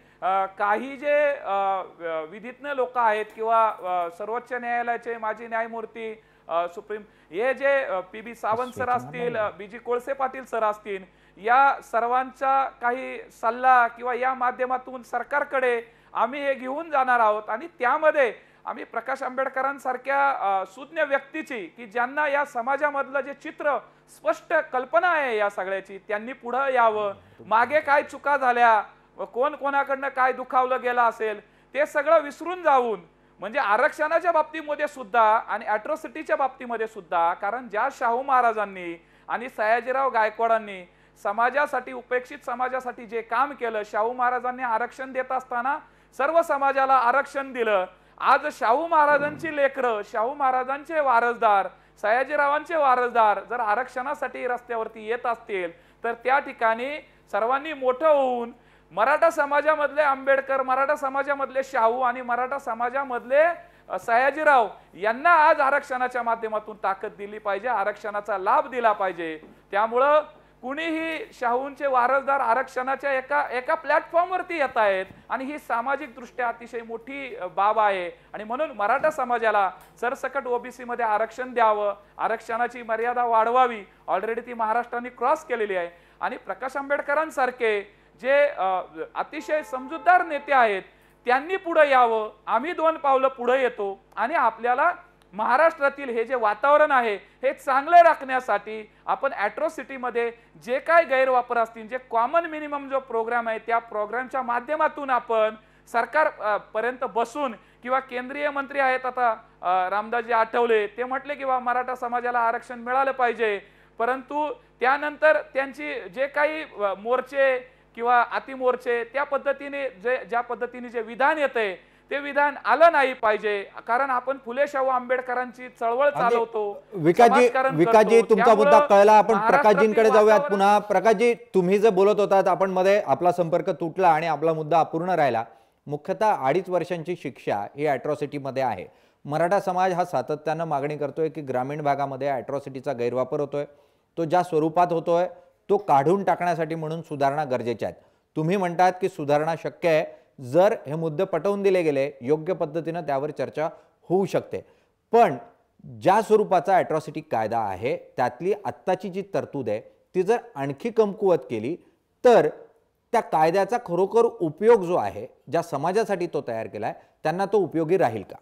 काही जे विधिज्ञ लोक आहेत किंवा सर्वोच्च न्यायालयाचे माजी न्यायमूर्ती, सुप्रीम हे जे PB सावंत सर असतील, BG कोळसे पाटील सर असतील, या सर्वांचा काही सल्ला किंवा या माध्यमातून सरकारकडे आम्ही हे घेऊन जाणार आहोत. आणि त्यामध्ये आम्ही प्रकाश आंबेडकरांसारख्या सुज्ञ व्यक्तीची की ज्यांना या समाजामधलं जे चित्र स्पष्ट कल्पना आहे या सगळ्याची, त्यांनी पुढे यावं. मागे काय चुका झाल्या, कोण कोणाकडनं काय दुखावलं गेलं असेल ते सगळं विसरून जाऊन, म्हणजे आरक्षणाच्या बाबतीमध्ये सुद्धा आणि ॲट्रॉसिटीच्या बाबतीमध्ये सुद्धा, कारण ज्या शाहू महाराजांनी आणि सयाजीराव गायकवाडांनी समाजासाठी, उपेक्षित समाजासाठी जे काम केलं, शाहू महाराजांनी आरक्षण देत असताना सर्व समाजाला आरक्षण दिलं. आज शाहू महाराजांची लेकरं, शाहू महाराजांचे वारसदार, सयाजीरावांचे वारसदार जर आरक्षणासाठी रस्त्यावरती येत असतील तर त्या ठिकाणी सर्वांनी मोठं होऊन मराठा समाजामधले आंबेडकर, मराठा समाजामधले शाहू आणि मराठा समाजामधले सयाजीराव यांना आज आरक्षणाच्या माध्यमातून ताकद दिली पाहिजे, आरक्षणाचा लाभ दिला पाहिजे. त्यामुळं कुणीही शाहूंचे वारसदार आरक्षणाच्या एका प्लॅटफॉर्मवरती येत आहेत आणि ही सामाजिक दृष्ट्या अतिशय मोठी बाब आहे आणि म्हणून मराठा समाजाला सरसकट ओबीसी मध्ये आरक्षण द्यावं, आरक्षणाची मर्यादा वाढवावी. ऑलरेडी ती महाराष्ट्राने क्रॉस केलेली आहे आणि प्रकाश आंबेडकरांसारखे जे अतिशय समजूतदार नेते आहेत त्यांनी पुढे यावं. आम्ही 2 पावलं पुढे येतो आणि आपल्याला महाराष्ट्रातील हे जे वातावरण आहे हे चांगले राखण्यासाठी आपण ॲट्रॉसिटीमध्ये जे काय गैरवापर असतील, जे कॉमन मिनिमम जो प्रोग्राम आहे त्या प्रोग्रामच्या माध्यमातून आपण सरकार पर्यंत बसून किंवा केंद्रीय मंत्री आहेत आता रामदासजी आठवले ते म्हटले की मराठा समाजाला आरक्षण मिळालं पाहिजे, परंतु त्यानंतर त्यांची जे काही मोर्चे किंवा अतिमोर्चे त्या पद्धतीने ज्या पद्धतीने जे विधान येते ते विधान आलं नाही पाहिजे. कारण आपण फुले शाहू आंबेडकरांची चळवळ चालवतो. विकासजी तुमचा मुद्दा कळला. आपण प्रकाशजींकडे जाऊयात पुन्हा. प्रकाशजी, तुम्ही जे बोलत होतात आपण मध्ये आपला संपर्क तुटला आणि आपला मुद्दा अपूर्ण राहिला. मुख्यतः 2.5 वर्षांची शिक्षा ही ॲट्रॉसिटीमध्ये आहे. मराठा समाज हा सातत्यानं मागणी करतोय की ग्रामीण भागामध्ये ॲट्रॉसिटीचा गैरवापर होतोय, तो ज्या स्वरूपात होतोय तो काढून टाकण्यासाठी म्हणून सुधारणा गरजेच्या आहेत. तुम्ही म्हणतात की सुधारणा शक्य आहे जर हे मुद्दे पटवून दिले गेले, योग्य पद्धतीनं त्यावर चर्चा होऊ शकते. पण ज्या स्वरूपाचा ॲट्रॉसिटी कायदा आहे त्यातली आत्ताची जी तरतूद आहे ती जर आणखी कमकुवत केली तर त्या कायद्याचा खरोखर उपयोग जो आहे, ज्या समाजासाठी तो तयार केला आहे त्यांना तो उपयोगी राहील का?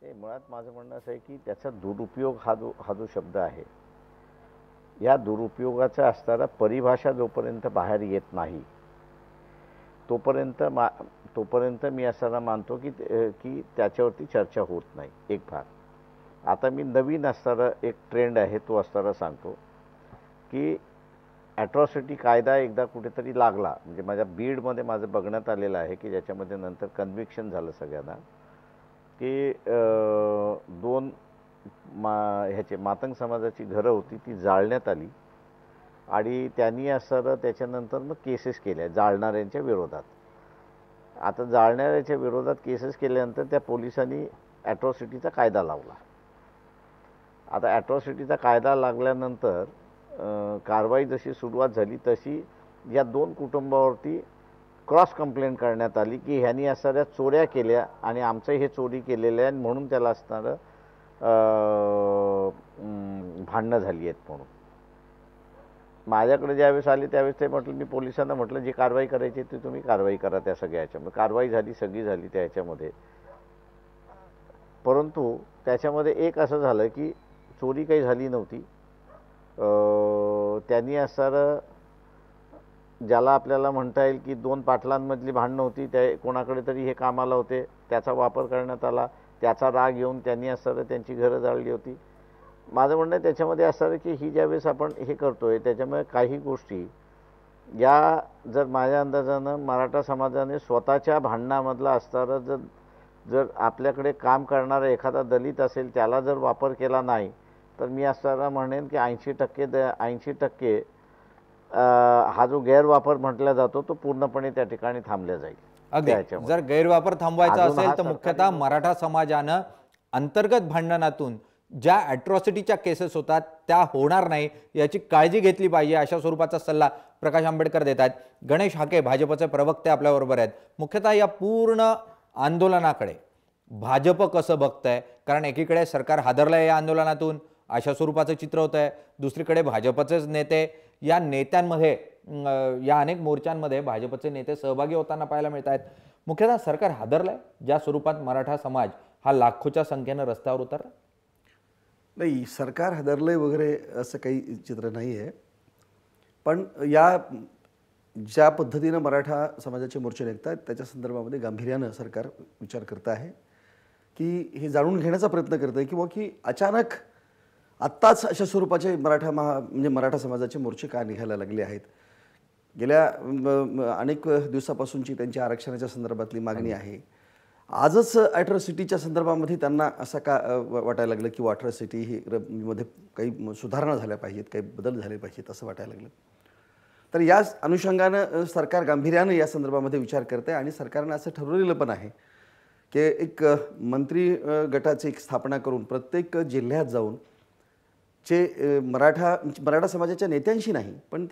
मुळात माझं म्हणणं असं आहे की त्याचा दुरुपयोग हा जो शब्द आहे, या दुरुपयोगाचा असणारा परिभाषा जोपर्यंत बाहेर येत नाही तोपर्यंत मी असताना मानतो की त्याच्यावरती चर्चा होत नाही. एक भाग आता मी नवीन असणारा एक ट्रेंड आहे तो असणारा सांगतो की ॲट्रॉसिटी कायदा एकदा कुठेतरी लागला, म्हणजे माझ्या बीडमध्ये माझं बघण्यात आलेलं आहे की ज्याच्यामध्ये नंतर कन्व्हिक्शन झालं सगळ्यांना की 2 ह्याचे मातंग समाजाची घरं होती ती जाळण्यात आली आणि त्यांनी असं त्याच्यानंतर मग केसेस केल्या जाळणाऱ्यांच्या विरोधात. आता जाळणाऱ्याच्या विरोधात केसेस केल्यानंतर त्या पोलिसांनी ॲट्रॉसिटीचा कायदा लावला. आता ॲट्रॉसिटीचा कायदा लागल्यानंतर कारवाई जशी सुरुवात झाली तशी या 2 कुटुंबावरती क्रॉस कंप्लेंट करण्यात आली की ह्यांनी असणाऱ्या चोऱ्या केल्या आणि आमचं हे चोरी केलेलं आहे म्हणून त्याला असणारं भांडणं झाली आहेत म्हणून. माझ्याकडे ज्यावेळेस आले त्यावेळेस ते म्हटलं, मी पोलिसांना म्हटलं जी कारवाई करायची ती तुम्ही कारवाई करा त्या सगळ्या ह्याच्यामध्ये. कारवाई झाली, सगळी झाली त्या ह्याच्यामध्ये, परंतु त्याच्यामध्ये एक असं झालं की चोरी काही झाली नव्हती. त्यांनी असणारं ज्याला आपल्याला म्हणता येईल की 2 पाटलांमधली भांडणं होती, त्या कोणाकडे तरी हे कामाला होते, त्याचा वापर करण्यात आला, त्याचा राग येऊन त्यांनी असणारं त्यांची घरं जाळली होती. माझं म्हणणं त्याच्यामध्ये असं की ही ज्यावेळेस आपण हे करतोय त्याच्यामुळे काही गोष्टी या जर माझ्या अंदाजानं मराठा समाजाने स्वतःच्या भांडणामधला असणारं जर आपल्याकडे काम करणारा एखादा दलित असेल त्याला जर वापर केला नाही तर मी असताना म्हणेन की 80% हा जो गैरवापर म्हटला जातो तो पूर्णपणे त्या ठिकाणी थांबला जाईल. अगदी जर गैरवापर थांबवायचा असेल तर मुख्यतः मराठा समाजानं अंतर्गत भांडणातून ज्या ॲट्रॉसिटीच्या केसेस होतात त्या होणार नाही याची काळजी घेतली पाहिजे, अशा स्वरूपाचा सल्ला प्रकाश आंबेडकर देत आहेत. गणेश हाके भाजपचे प्रवक्ते आपल्याबरोबर आहेत. मुख्यतः या पूर्ण आंदोलनाकडे भाजप कसं बघतंय? कारण एकीकडे सरकार हादरलंय या आंदोलनातून, अशा स्वरूपाचं चित्र होत आहे. दुसरीकडे भाजपचेच नेते, या नेत्यांमध्ये या अनेक मोर्चांमध्ये भाजपचे नेते सहभागी होताना पाहायला मिळत आहेत. मुख्यतः सरकार हादरलंय ज्या स्वरूपात मराठा समाज हा लाखोच्या संख्येनं रस्त्यावर उतरला? नाही, सरकार हादरलंय वगैरे असं काही चित्र नाही आहे. पण या ज्या पद्धतीनं मराठा समाजाचे मोर्चे निघत आहेत त्याच्या संदर्भामध्ये गांभीर्यानं सरकार विचार करत आहे की हे जाणून घेण्याचा प्रयत्न करत आहे किंवा की अचानक आत्ताच अशा स्वरूपाचे मराठा समाजाचे मोर्चे का निघायला लागले आहेत. गेल्या अनेक दिवसापासूनची त्यांची आरक्षणाच्या संदर्भातली मागणी आहे. आजच ॲट्रॉसिटीच्या संदर्भामध्ये त्यांना असं का वाटायला लागलं की ॲट्रॉसिटी ही मध्ये काही सुधारणा झाल्या पाहिजेत, काही बदल झाले पाहिजेत असं वाटायला लागलं. तर या अनुषंगानं सरकार गांभीर्यानं या संदर्भामध्ये विचार करते आणि सरकारनं असं ठरवलेलं पण आहे की एक मंत्री गटाची एक स्थापना करून प्रत्येक जिल्ह्यात जाऊन मराठा समाजाच्या नेत्यांशी नाही, पण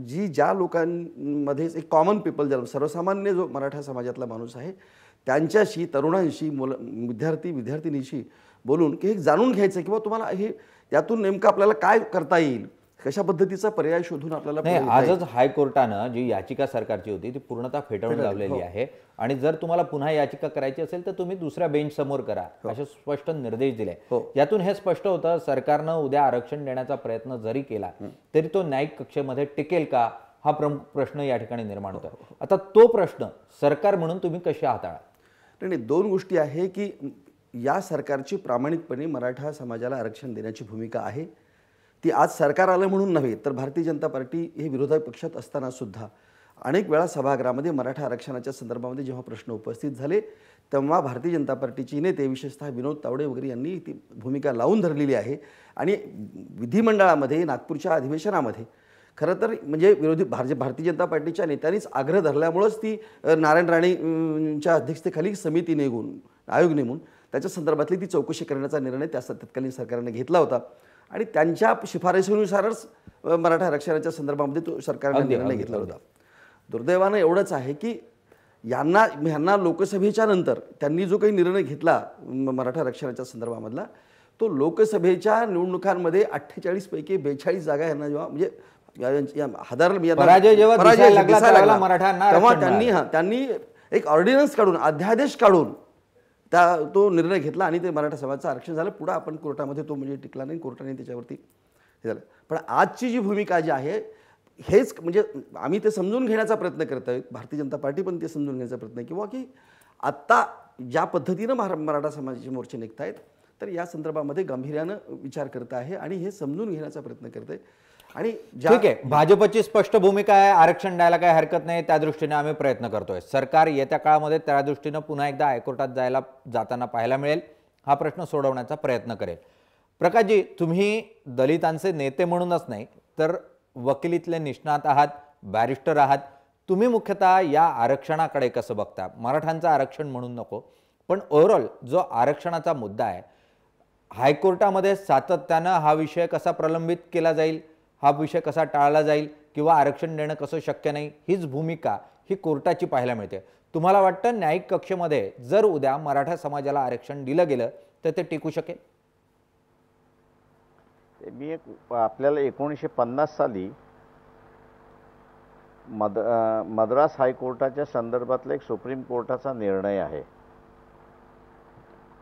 ज्या लोकांमध्ये एक कॉमन पीपल, ज्याला सर्वसामान्य जो मराठा समाजातला माणूस आहे त्यांच्याशी, तरुणांशी, विद्यार्थिनीशी बोलून की हे जाणून घ्यायचं किंवा तुम्हाला हे यातून नेमकं आपल्याला काय करता येईल, कशा पद्धतीचा पर्याय शोधून आपल्याला नाही, पुढे येता येईल. आजच हायकोर्टानं जी याचिका सरकारची होती ती पूर्णतः फेटाळून लावलेली आहे आणि जर तुम्हाला पुन्हा याचिका करायची असेल तर तुम्ही दुसऱ्या बेंच समोर करा असे स्पष्ट निर्देश दिले. यातून हे स्पष्ट होतं सरकारनं उद्या आरक्षण देण्याचा प्रयत्न जरी केला तरी तो न्यायिक कक्षेमध्ये टिकेल का हा प्रमुख प्रश्न या ठिकाणी निर्माण होतो. आता तो प्रश्न सरकार म्हणून तुम्ही कसे हाताळा? नाही, दोन गोष्टी आहे की या सरकारची प्रामाणिकपणे मराठा समाजाला आरक्षण देण्याची भूमिका आहे. ती आज सरकार आलं म्हणून नव्हे तर भारतीय जनता पार्टी हे विरोधी पक्षात असताना सुद्धा अनेक वेळा सभागृहामध्ये मराठा आरक्षणाच्या संदर्भामध्ये जेव्हा प्रश्न उपस्थित झाले तेव्हा भारतीय जनता पार्टीचे नेते विशेषतः विनोद तावडे वगैरे यांनी ती भूमिका लावून धरलेली आहे. आणि विधिमंडळामध्ये नागपूरच्या अधिवेशनामध्ये खरं तर म्हणजे भारतीय जनता पार्टीच्या नेत्यांनीच आग्रह धरल्यामुळंच ती नारायण राणेंच्या अध्यक्षतेखाली समिती आयोग नेमून त्याच्या संदर्भातली ती चौकशी करण्याचा निर्णय त्या तत्कालीन सरकारने घेतला होता आणि त्यांच्या शिफारशीनुसारच मराठा आरक्षणाच्या संदर्भामध्ये तो सरकारने निर्णय घेतला होता. दुर्दैवानं एवढंच आहे की यांना लोकसभेच्या नंतर त्यांनी जो काही निर्णय घेतला मराठा आरक्षणाच्या संदर्भामधला तो लोकसभेच्या निवडणुकांमध्ये 48 पैकी 42 जागा यांना जेव्हा म्हणजे तेव्हा त्यांनी एक ऑर्डिनन्स काढून, अध्यादेश काढून तो निर्णय घेतला आणि ते मराठा समाजाचं आरक्षण झालं. पुढे आपण कोर्टामध्ये तो म्हणजे टिकला नाही, कोर्टाने त्याच्यावरती हे झालं. पण आजची जी भूमिका जी आहे हेच म्हणजे आम्ही ते समजून घेण्याचा प्रयत्न करत आहोत, भारतीय जनता पार्टी पण ते समजून घेण्याचा प्रयत्न आहे किंवा की आत्ता ज्या पद्धतीनं मराठा समाजाचे मोर्चे निघत आहेत तर या संदर्भामध्ये गांभीर्यानं विचार करत आहे आणि हे समजून घेण्याचा प्रयत्न करत आहे. आणि ठीक आहे, भाजपची स्पष्ट भूमिका आहे आरक्षण द्यायला काही हरकत नाही, त्या दृष्टीने आम्ही प्रयत्न करतोय. सरकार येत्या काळामध्ये त्या दृष्टीनं पुन्हा एकदा हायकोर्टात जाताना पाहायला मिळेल, हा प्रश्न सोडवण्याचा प्रयत्न करेल. प्रकाशजी, तुम्ही दलितांचे नेते म्हणूनच नाही तर वकिलीतले निष्णात आहात, बॅरिस्टर आहात, तुम्ही मुख्यतः या आरक्षणाकडे कसं बघता? मराठांचं आरक्षण म्हणून नको, पण ओव्हरऑल जो आरक्षणाचा मुद्दा आहे हायकोर्टामध्ये सातत्यानं हा विषय कसा प्रलंबित केला जाईल, हा विषय कसा टाळला जाईल किंवा आरक्षण देणं कसं शक्य नाही, हीच भूमिका ही कोर्टाची पाहायला मिळते. तुम्हाला वाटतं न्यायिक कक्षेमध्ये जर उद्या मराठा समाजाला आरक्षण दिलं गेलं तर ते टिकू शकेल? आपल्याला 1950 साली मद्रास हायकोर्टाच्या संदर्भातला एक सुप्रीम कोर्टाचा निर्णय आहे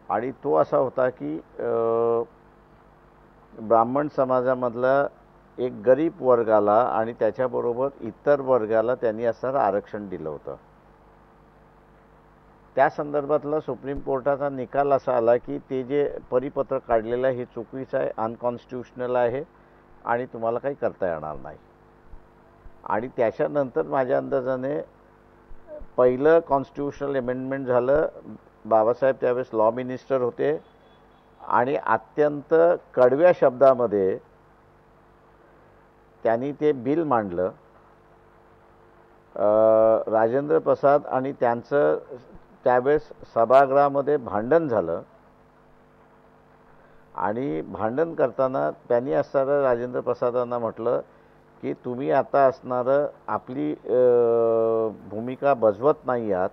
आणि तो असा होता की ब्राह्मण समाजामधला एक गरीब वर्गाला आणि त्याच्याबरोबर इतर वर्गाला त्यांनी असं आरक्षण दिलं होतं. त्या संदर्भातला सुप्रीम कोर्टाचा निकाल असा आला की ते जे परिपत्र काढलेलं आहे हे चुकीचं आहे, अनकॉन्स्टिट्युशनल आहे आणि तुम्हाला काही करता येणार नाही. आणि त्याच्यानंतर माझ्या अंदाजाने पहिलं कॉन्स्टिट्युशनल अमेंडमेंट झालं. बाबासाहेब त्यावेळेस लॉ मिनिस्टर होते आणि अत्यंत कडव्या शब्दामध्ये त्यांनी ते बिल मांडलं. राजेंद्र प्रसाद आणि त्यांचं त्यावेळेस सभागृहामध्ये भांडण झालं आणि भांडण करताना त्यांनी असणारं राजेंद्र प्रसादांना म्हटलं की तुम्ही आता असणारं आपली भूमिका बजवत नाही आहात.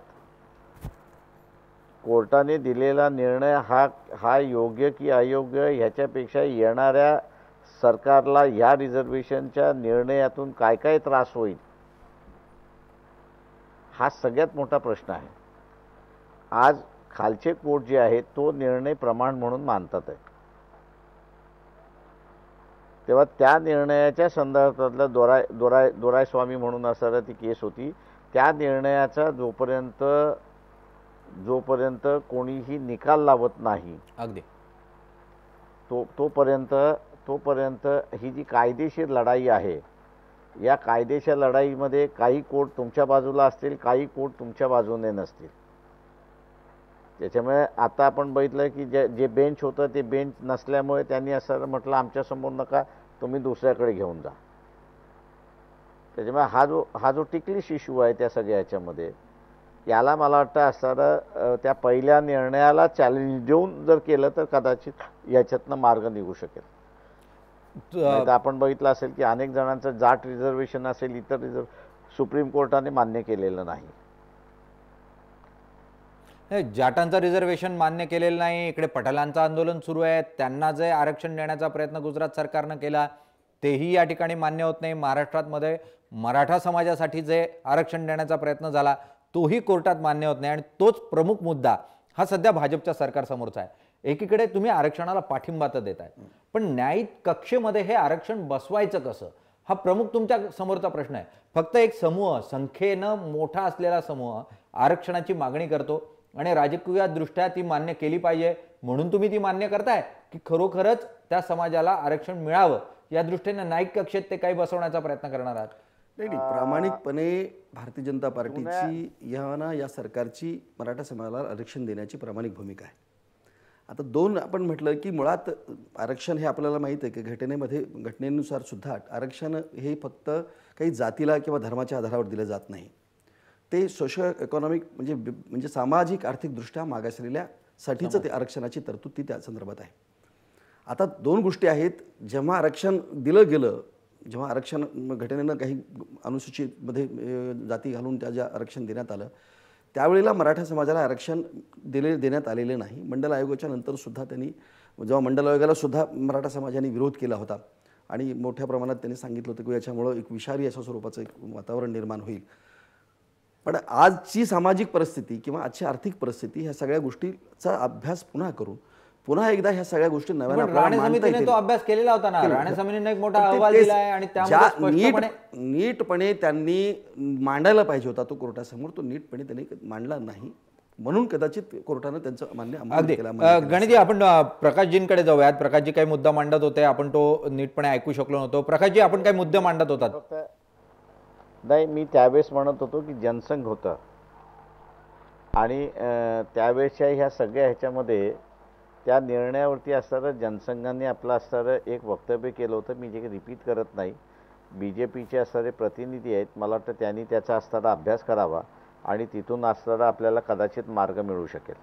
कोर्टाने दिलेला निर्णय हा योग्य की अयोग्य ह्याच्यापेक्षा येणाऱ्या सरकारला ह्या रिझर्वेशनच्या निर्णयातून काय काय त्रास होईल हा सगळ्यात मोठा प्रश्न आहे. आज खालचे कोर्ट जे आहे तो निर्णय प्रमाण म्हणून मानतात आहे. तेव्हा त्या निर्णयाच्या संदर्भातला दोरायस्वामी म्हणून असणारी ती केस होती. त्या निर्णयाचा जोपर्यंत कोणीही निकाल लावत नाही अगदी तोपर्यंत ही जी कायदेशीर लढाई आहे या कायदेशीर लढाईमध्ये काही कोर्ट तुमच्या बाजूला असतील, काही कोर्ट तुमच्या बाजूने नसतील. त्याच्यामुळे आता आपण बघितलं की जे बेंच होतं ते बेंच नसल्यामुळे त्यांनी असं म्हटलं आमच्यासमोर नका, तुम्ही दुसऱ्याकडे घेऊन जा. त्याच्यामुळे हा जो टिकलिश इश्यू आहे त्या सगळ्या ह्याच्यामध्ये याला मला वाटतं असणारं त्या पहिल्या निर्णयाला चॅलेंज देऊन जर केलं तर कदाचित याच्यातनं मार्ग निघू शकेल. नाही तर आपण बघितलं असेल की अनेक जणांचं जाट रिझर्वेशन असेल, इतर सुप्रीम कोर्टाने मान्य केलेलं नाही. हे जाटांचं रिझर्वेशन मान्य केलेलं नाही, इकडे पठालांचं आंदोलन सुरू आहे, त्यांना जे आरक्षण देण्याचा प्रयत्न गुजरात सरकारनं केला तेही या ठिकाणी मान्य होत नाही. महाराष्ट्रामध्ये मराठा समाजासाठी जे आरक्षण देण्याचा प्रयत्न झाला तोही कोर्टात मान्य होत नाही आणि तोच प्रमुख मुद्दा हा सध्या भाजपच्या सरकारसमोरचा आहे. एकीकडे तुम्ही आरक्षणाला पाठिंबा तर देताय, पण न्यायिक कक्षेमध्ये हे आरक्षण बसवायचं कसं हा प्रमुख तुमच्या समोरचा प्रश्न आहे. फक्त एक समूह, संख्येनं मोठा असलेला समूह आरक्षणाची मागणी करतो आणि राजकीय दृष्ट्या ती मान्य केली पाहिजे म्हणून तुम्ही ती मान्य करताय, की खरोखरच त्या समाजाला आरक्षण मिळावं या दृष्टीने न्यायिक कक्षेत ते काही बसवण्याचा प्रयत्न करणार आहात? नाही, प्रामाणिकपणे भारतीय जनता पार्टीची या सरकारची मराठा समाजाला आरक्षण देण्याची प्रामाणिक भूमिका आहे. आता दोन आपण म्हटलं की मुळात आरक्षण हे आपल्याला माहीत आहे की घटनेनुसार सुद्धा आरक्षण हे फक्त काही जातीला किंवा धर्माच्या आधारावर दिलं जात नाही. ते सोशो इकॉनॉमिक म्हणजे सामाजिक आर्थिकदृष्ट्या मागासलेल्यासाठीचं ते आरक्षणाची तरतूद ती त्या संदर्भात आहे. आता दोन गोष्टी आहेत. जेव्हा आरक्षण दिलं गेलं, जेव्हा आरक्षण घटनेनं काही अनुसूचितमध्ये जाती घालून ज्या आरक्षण देण्यात आलं त्यावेळेला मराठा समाजाला आरक्षण देण्यात आलेले नाही. मंडल आयोगाच्या नंतरसुद्धा त्यांनी, जेव्हा मंडल आयोगाला सुद्धा मराठा समाजाने विरोध केला होता आणि मोठ्या प्रमाणात त्यांनी सांगितलं होतं की याच्यामुळं एक विषारी अशा स्वरूपाचं एक वातावरण निर्माण होईल. पण आजची सामाजिक परिस्थिती किंवा आजची आर्थिक परिस्थिती ह्या सगळ्या गोष्टीचा अभ्यास पुन्हा एकदा ह्या सगळ्या गोष्टी नव्याने राणे समितीने तो अभ्यास केलेला होता ना. राणे समितीने एक मोठा अहवाल दिलाय आणि त्यामध्ये नीटपणे त्यांनी मांडायला पाहिजे होता तो कोर्टासमोर. तो नीटपणे त्यांनी मांडला नाही, म्हणून कदाचित कोर्टानं त्यांचं मान्य अंमलात केला. गणिती, आपण प्रकाशजींकडे जाऊयात. प्रकाशजी काही मुद्दा मांडत होते, आपण तो नीटपणे ऐकू शकलो नव्हतो. प्रकाशजी, आपण काही मुद्दे मांडत होतात? नाही, मी त्यावेळेस म्हणत होतो की जनसंघ होता आणि त्यावेळेसच्या ह्या सगळ्या ह्याच्यामध्ये त्या निर्णयावरती असणारं जनसंघाने आपलं असणारं एक वक्तव्य केलं होतं. मी जे रिपीट करत नाही. BJPचे असणारे प्रतिनिधी आहेत, मला वाटतं त्यांनी त्याचा असणारा अभ्यास करावा आणि तिथून असणारा आपल्याला कदाचित मार्ग मिळू शकेल.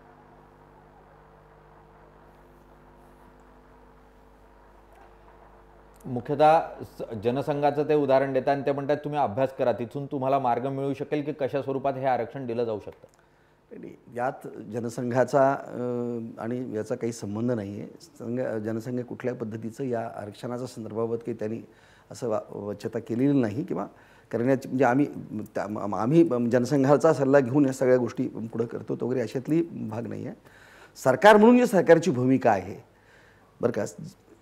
मुख्यतः जनसंघाचं ते उदाहरण देतात आणि ते म्हणतात तुम्ही अभ्यास करा, तिथून तुम्हाला मार्ग मिळू शकेल की कशा स्वरूपात हे आरक्षण दिलं जाऊ शकतं. यात जनसंघाचा आणि याचा काही संबंध नाही आहे. जनसंघ कुठल्या पद्धतीचं या आरक्षणाच्या संदर्भाबाबत काही त्यांनी असं वच्चता केलेली नाही किंवा करण्याची, म्हणजे आम्ही जनसंघाचा सल्ला घेऊन या सगळ्या गोष्टी पुढे करतो तो वगैरे अशातली भाग नाही आहे. सरकार म्हणून जी सरकारची भूमिका आहे बरं का,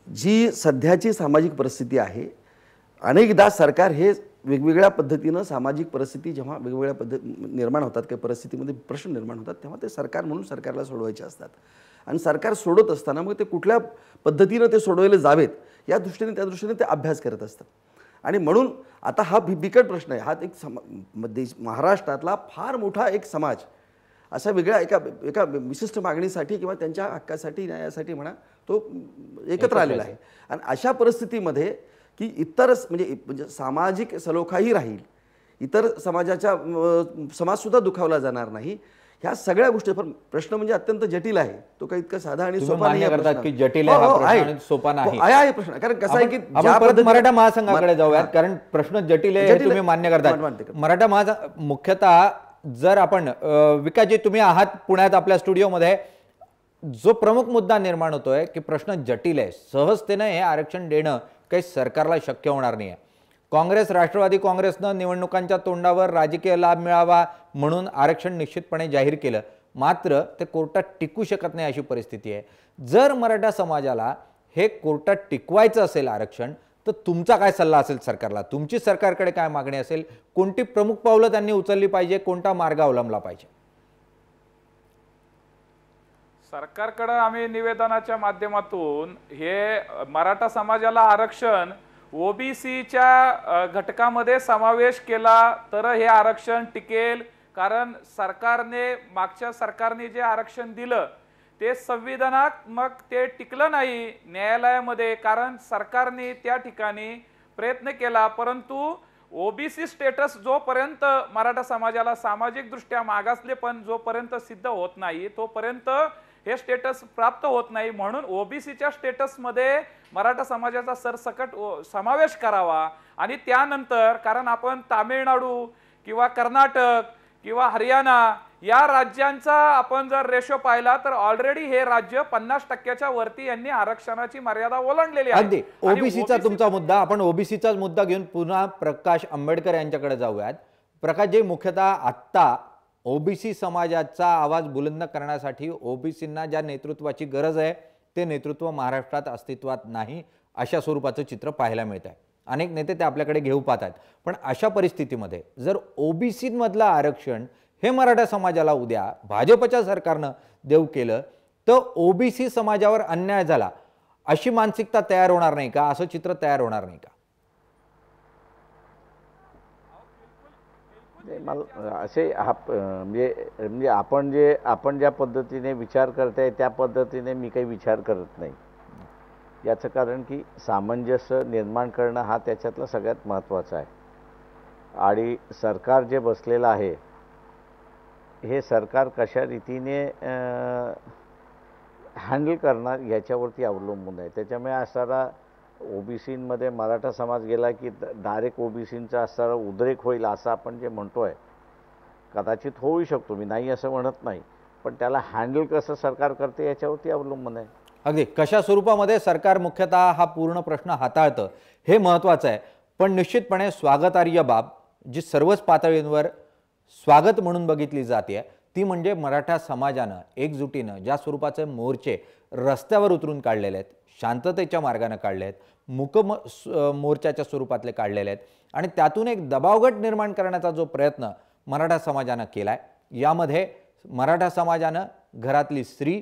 जी सध्याची सामाजिक परिस्थिती आहे, अनेकदा सरकार हे वेगवेगळ्या पद्धतीनं सामाजिक परिस्थिती जेव्हा वेगवेगळ्या निर्माण होतात, काही परिस्थितीमध्ये प्रश्न निर्माण होतात तेव्हा ते सरकार म्हणून सरकारला सोडवायचे असतात आणि सरकार सोडत असताना मग ते कुठल्या पद्धतीनं ते सोडवले जावेत या दृष्टीने त्या दृष्टीने ते अभ्यास करत असतात. आणि म्हणून आता हा बिकट प्रश्न आहे. हा एक महाराष्ट्रातला फार मोठा एक समाज अशा वेगळ्या एका विशिष्ट मागणीसाठी किंवा त्यांच्या हक्कासाठी, न्यायासाठी म्हणा, तो एकत्र आलेला आहे. आणि अशा परिस्थितीमध्ये की इतर म्हणजे सामाजिक सलोखाही राहील, इतर समाजसुद्धा दुखावला जाणार नाही, ह्या सगळ्या गोष्टी. पण प्रश्न म्हणजे अत्यंत जटिल आहे. तो काही इतका साधा आणि सोपा नाही आहे प्रश्न. कारण कसं आहे की मराठा महासंघाकडे जाऊयात, कारण प्रश्न जटिल आहे तुम्ही मान्य करता. मराठा महासंघ मुख्यतः, जर आपण विकासजी तुम्ही आहात पुण्यात आपल्या स्टुडिओमध्ये, जो प्रमुख मुद्दा निर्माण होतोय की प्रश्न जटिल आहे, सहजतेनं हे आरक्षण देणं काही सरकारला शक्य होणार नाही आहे. काँग्रेस, राष्ट्रवादी काँग्रेसनं निवडणुकांच्या तोंडावर राजकीय लाभ मिळावा म्हणून आरक्षण निश्चितपणे जाहीर केलं, मात्र ते कोर्टात टिकू शकत नाही अशी परिस्थिती आहे. जर मराठा समाजाला हे कोर्टात टिकवायचं असेल आरक्षण, तर तुमचा काय सल्ला असेल सरकारला? तुमची सरकारकडे काय मागणी असेल? कोणती प्रमुख पावलं त्यांनी उचलली पाहिजे? कोणता मार्ग अवलंबला पाहिजे? सरकारकडे आम्ही निवेदनाच्या माध्यमातून हे मराठा समाजाला आरक्षण ओबीसीच्या घटकामध्ये समावेश केला तर हे आरक्षण टिकेल. कारण मागच्या सरकारने जे आरक्षण दिलं ते संविधानात्मक ते टिकलं नाही न्यायालयामध्ये, कारण सरकारने त्या ठिकाणी प्रयत्न केला, परंतु ओबीसी स्टेटस जोपर्यंत मराठा समाजाला सामाजिक दृष्ट्या मागासलेपण जोपर्यंत सिद्ध होत नाही तोपर्यंत हे स्टेटस प्राप्त होत नाही, म्हणून ओबीसीच्या स्टेटसमध्ये मराठा समाजाचा सरसकट समावेश करावा. आणि त्यानंतर कारण आपण तामिळनाडू किंवा कर्नाटक किंवा हरियाणा या राज्यांचा आपण जर रेशो पाहिला तर ऑलरेडी हे राज्य 50% वरती यांनी आरक्षणाची मर्यादा ओलांडलेली आहे. अगदी ओबीसीचा तुमचा मुद्दा, आपण ओबीसीचाच मुद्दा घेऊन पुन्हा प्रकाश आंबेडकर यांच्याकडे जाऊयात. प्रकाशजी, मुख्यतः आत्ता ओबीसी समाजाचा आवाज बुलंद करण्यासाठी ओबीसींना ज्या नेतृत्वाची गरज आहे ते नेतृत्व महाराष्ट्रात अस्तित्वात नाही, अशा स्वरूपाचं चित्र पाहायला मिळत आहे. अनेक नेते ते आपल्याकडे घेऊ पाहतात. पण अशा परिस्थितीमध्ये जर ओबीसीमधलं आरक्षण हे मराठा समाजाला उद्या भाजपच्या सरकारनं देऊ केलं तर ओबीसी समाजावर अन्याय झाला अशी मानसिकता तयार होणार नाही का? असं चित्र तयार होणार नाही का? मला असे म्हणजे आपण ज्या पद्धतीने विचार करताय त्या पद्धतीने मी काही विचार करत नाही. याचं कारण की सामंजस्य निर्माण करणं हा त्याच्यातला सगळ्यात महत्त्वाचा आहे. आणि सरकार जे बसलेलं आहे हे सरकार कशा रीतीने हँडल करणार याच्यावरती अवलंबून आहे. त्याच्यामुळे असणारा ओबीसीमध्ये मराठा समाज गेला की डायरेक्ट ओबीसींचा असणारा उद्रेक होईल असं आपण जे म्हणतोय कदाचित होऊ शकतो, मी नाही असं म्हणत नाही, पण त्याला हँडल कसं सरकार करते याच्यावरती अवलंबून आहे. अगदी कशा स्वरूपामध्ये सरकार मुख्यतः हा पूर्ण प्रश्न हाताळतं हे महत्त्वाचं आहे. पण निश्चितपणे स्वागतार्ह बाब जी सर्वच पातळींवर स्वागत म्हणून बघितली जाते ती म्हणजे मराठा समाजानं एकजुटीनं ज्या स्वरूपाचे मोर्चे रस्त्यावर उतरून काढलेले आहेत, शांततेच्या मार्गाने काढले आहेत, मूक मोर्चाच्या स्वरूपातले काढलेले आहेत आणि त्यातून एक दबावगट निर्माण करण्याचा जो प्रयत्न मराठा समाजानं केला आहे, यामध्ये मराठा समाजानं घरातली स्त्री,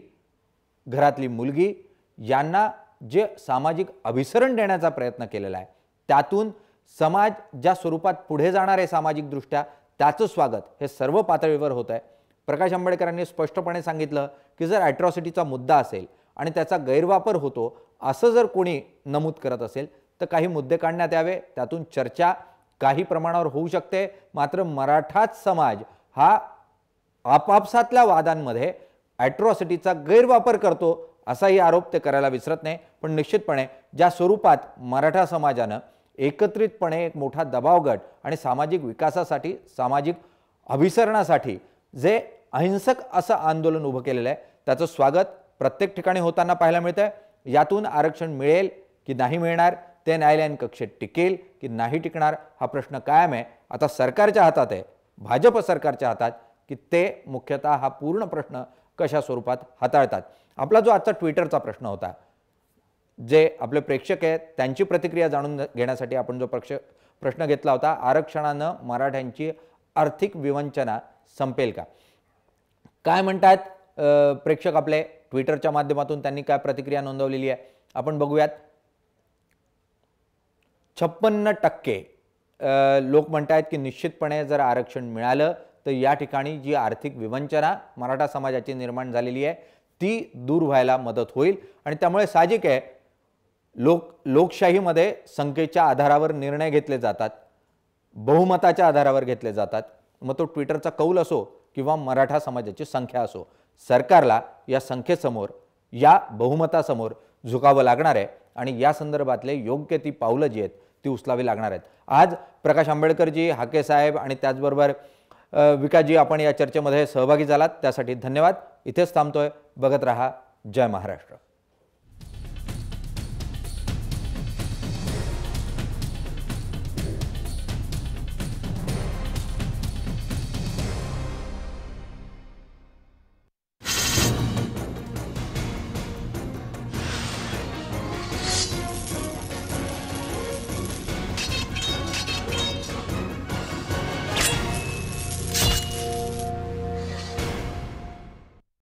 घरातली मुलगी यांना जे सामाजिक अभिसरण देण्याचा प्रयत्न केलेला आहे, त्यातून समाज ज्या स्वरूपात पुढे जाणार आहे सामाजिकदृष्ट्या त्याचं स्वागत हे सर्व पातळीवर होत आहे. प्रकाश आंबेडकरांनी स्पष्टपणे सांगितलं की जर ॲट्रॉसिटीचा मुद्दा असेल आणि त्याचा गैरवापर होतो असं जर कोणी नमूद करत असेल तर काही मुद्दे काढण्यात यावे, त्यातून चर्चा काही प्रमाणावर होऊ शकते. मात्र मराठाच समाज हा आपापसातल्या वादांमध्ये ॲट्रॉसिटीचा गैरवापर करतो असाही आरोप ते करायला विसरत नाही. पण निश्चितपणे ज्या स्वरूपात मराठा समाजानं एकत्रितपणे एक मोठा दबावगट आणि सामाजिक विकासासाठी, सामाजिक अभिसरणासाठी जे अहिंसक असं आंदोलन उभं केलेलं आहे त्याचं स्वागत प्रत्येक ठिकाणी होताना पाहायला मिळतंय. यातून आरक्षण मिळेल की नाही मिळणार, ते न्यायालयीन कक्षेत टिकेल की नाही टिकणार हा प्रश्न कायम आहे. आता सरकारच्या हातात आहे, भाजप सरकारच्या हातात की ते मुख्यतः हा पूर्ण प्रश्न कशा स्वरूपात हाताळतात. आपला जो आजचा ट्विटरचा प्रश्न होता, जे आपले प्रेक्षक आहेत त्यांची प्रतिक्रिया जाणून घेण्यासाठी आपण जो प्रश्न घेतला होता, आरक्षणानं मराठ्यांची आर्थिक विवंचना संपेल का? काय म्हणतात प्रेक्षक आपले ट्विटरच्या माध्यमातून, त्यांनी काय प्रतिक्रिया नोंदवलेली आहे आपण बघूयात. 56% लोक म्हणतात की निश्चितपणे जर आरक्षण मिळालं तर या ठिकाणी जी आर्थिक विवंचना मराठा समाजाची निर्माण झालेली आहे ती दूर व्हायला मदत होईल. आणि त्यामुळे साहजिक आहे लोकशाहीमध्ये संख्येच्या आधारावर निर्णय घेतले जातात, बहुमताच्या आधारावर घेतले जातात. मग तो ट्विटरचा कौल असो किंवा मराठा समाजाची संख्या असो, सरकारला या संख्येसमोर, या बहुमतासमोर झुकावं लागणार आहे आणि या संदर्भातले योग्य ती पावलं जी आहेत ती उचलावी लागणार आहेत. आज प्रकाश आंबेडकरजी, हाके साहेब आणि त्याचबरोबर विकासजी आपण या चर्चेमध्ये सहभागी झालात त्यासाठी धन्यवाद. इथेच थांबतोय. बघत रहा जय महाराष्ट्र.